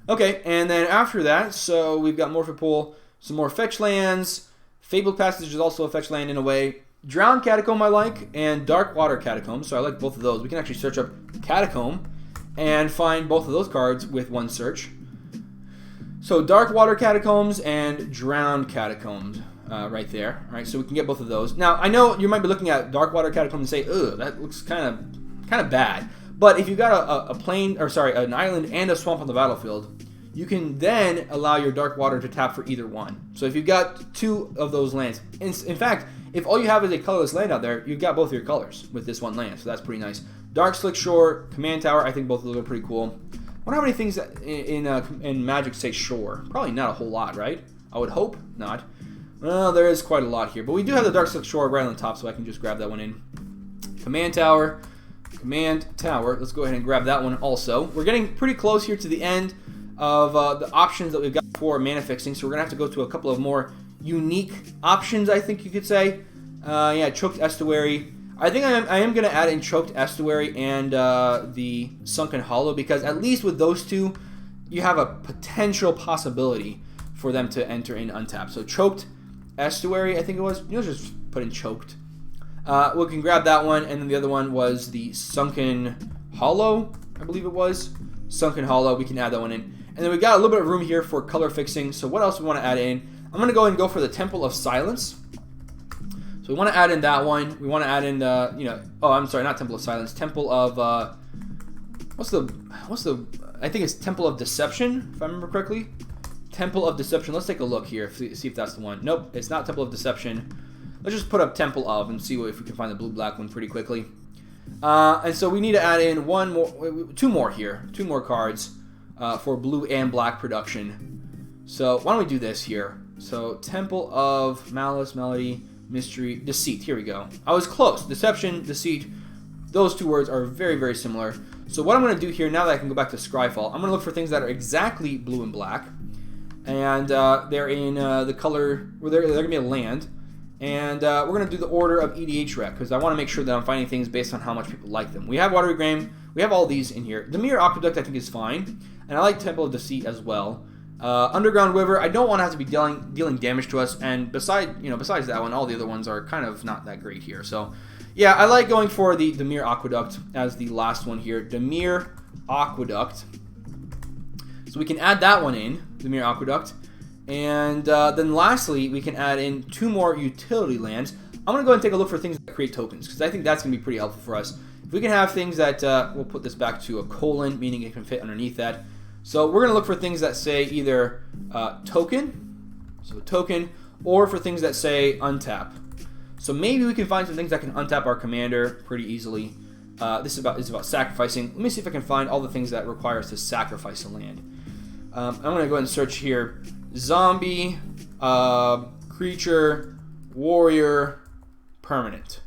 A: Okay, and then after that, so we've got Morphic Pool, some more fetch lands. Fabled Passage is also a fetch land in a way. Drowned Catacomb I like, and Dark Water Catacomb, so I like both of those. We can actually search up Catacomb and find both of those cards with one search. So Dark Water Catacombs and Drowned Catacombs right there. All right, so we can get both of those. Now, I know you might be looking at Dark Water Catacomb and say, ugh, that looks kind of bad. But if you've got an island and a swamp on the battlefield, you can then allow your Dark Water to tap for either one. So if you've got 2 of those lands, in fact, if all you have is a colorless land out there, you've got both of your colors with this one land, so that's pretty nice. Dark Slick Shore, Command Tower, I think both of those are pretty cool. I wonder how many things in Magic say shore. Probably not a whole lot, right? I would hope not. Well, there is quite a lot here, but we do have the Dark Slick Shore right on the top, so I can just grab that one in. Command Tower. Let's go ahead and grab that one also. We're getting pretty close here to the end of the options that we've got for mana fixing, so we're going to have to go to a couple of more unique options, I think you could say. Yeah, Choked Estuary. I think I am going to add in Choked Estuary and the Sunken Hollow, because at least with those 2, you have a potential possibility for them to enter in untapped. So Choked Estuary, I think it was. Let's just put in Choked. We can grab that one, and then the other one was the Sunken Hollow, I believe it was. Sunken Hollow, we can add that one in. And then we got a little bit of room here for color fixing, so what else we want to add in? I'm going to go for the Temple of Silence. So we want to add in that one. We want to add in, oh, I'm sorry, not Temple of Silence. Temple of, I think it's Temple of Deception, if I remember correctly. Temple of Deception. Let's take a look here, see if that's the one. Nope, it's not Temple of Deception. Let's just put up Temple of and see if we can find the blue-black one pretty quickly. And so we need to add in 2 more here. 2 more cards for blue and black production. So why don't we do this here? So Temple of Malice, Melody, Mystery, Deceit. Here we go. I was close. Deception, Deceit. Those 2 words are very, very similar. So what I'm going to do here, now that I can go back to Scryfall, I'm going to look for things that are exactly blue and black. And they're in the color, where they're going to be a land. And we're going to do the order of EDH rec, because I want to make sure that I'm finding things based on how much people like them. We have Watery Grave, We have all these in here. The Mere Aqueduct, I think, is fine. And I like Temple of Deceit as well. Underground River, I don't want to have to be dealing damage to us. And besides that one, all the other ones are kind of not that great here. So, yeah, I like going for the Mere Aqueduct as the last one here. The Mere Aqueduct. So we can add that one in, the Mere Aqueduct. And then lastly, we can add in 2 more utility lands. I'm going to go ahead and take a look for things that create tokens, because I think that's going to be pretty helpful for us. If we can have things that, we'll put this back to a colon, meaning it can fit underneath that. So we're going to look for things that say either token, so token, or for things that say untap. So maybe we can find some things that can untap our commander pretty easily. This is about sacrificing. Let me see if I can find all the things that require us to sacrifice a land. I'm going to go ahead and search here. Zombie, creature, warrior, permanent.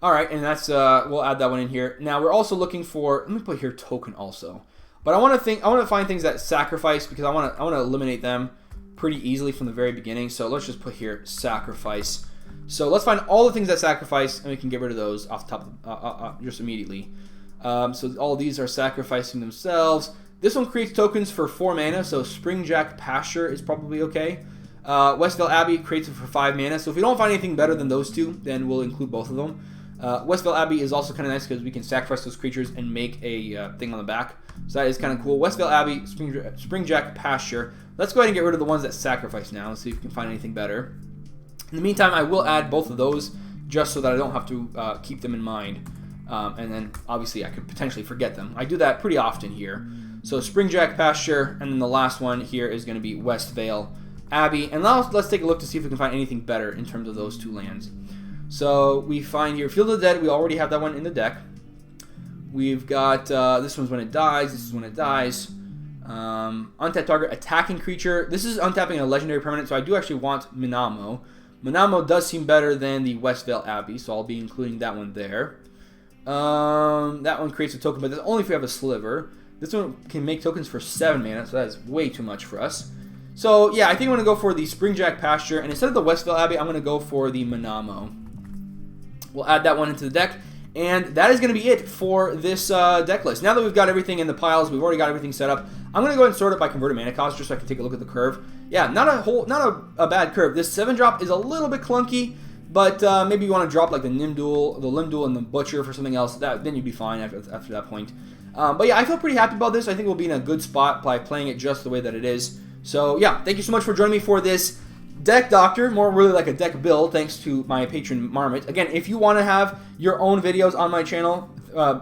A: Alright, and that's we'll add that one in here. Now we're also looking for, let me put here token also. But I want to find things that sacrifice, because I want to eliminate them pretty easily from the very beginning. So let's just put here sacrifice. So let's find all the things that sacrifice, and we can get rid of those off the top just immediately. So all these are sacrificing themselves. This one creates tokens for 4 mana, so Springjack Pasture is probably okay. Westvale Abbey creates it for 5 mana, so if we don't find anything better than those two, then we'll include both of them. Westvale Abbey is also kind of nice because we can sacrifice those creatures and make a thing on the back. So that is kind of cool. Westvale Abbey, Springjack Pasture. Let's go ahead and get rid of the ones that sacrifice now. Let's see if we can find anything better. In the meantime, I will add both of those just so that I don't have to keep them in mind. And then, obviously, I could potentially forget them. I do that pretty often here. So Springjack Pasture, and then the last one here is going to be Westvale Abbey. And now let's take a look to see if we can find anything better in terms of those 2 lands. So we find here Field of the Dead. We already have that one in the deck. We've got this one's when it dies. This is when it dies. Untap target attacking creature. This is untapping a legendary permanent, so I do actually want Minamo. Minamo does seem better than the Westvale Abbey, so I'll be including that one there. That one creates a token, but that's only if we have a sliver. This one can make tokens for 7 mana, so that is way too much for us. So, yeah, I think I'm going to go for the Springjack Pasture, and instead of the Westvale Abbey, I'm going to go for the Minamo. We'll add that one into the deck, and that is going to be it for this deck list. Now that we've got everything in the piles, we've already got everything set up, I'm going to go ahead and sort it by converted mana cost, just so I can take a look at the curve. Yeah, not a bad curve. This 7-drop is a little bit clunky, but maybe you want to drop like the Limdul, and the Butcher for something else. Then you'd be fine after that point. But yeah, I feel pretty happy about this. I think we'll be in a good spot by playing it just the way that it is. So yeah, thank you so much for joining me for this deck doctor, more really like a deck build, thanks to my patron Marmot. Again, if you want to have your own videos on my channel,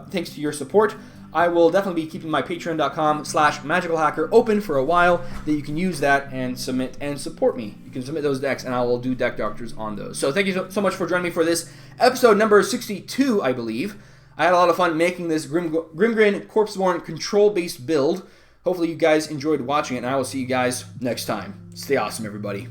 A: thanks to your support, I will definitely be keeping my patreon.com/magicalhacker open for a while, that you can use that and submit and support me. You can submit those decks and I will do deck doctors on those. So thank you so much for joining me for this episode number 62, I believe. I had a lot of fun making this Grimgrin Corpse-Born control-based build. Hopefully you guys enjoyed watching it, and I will see you guys next time. Stay awesome, everybody.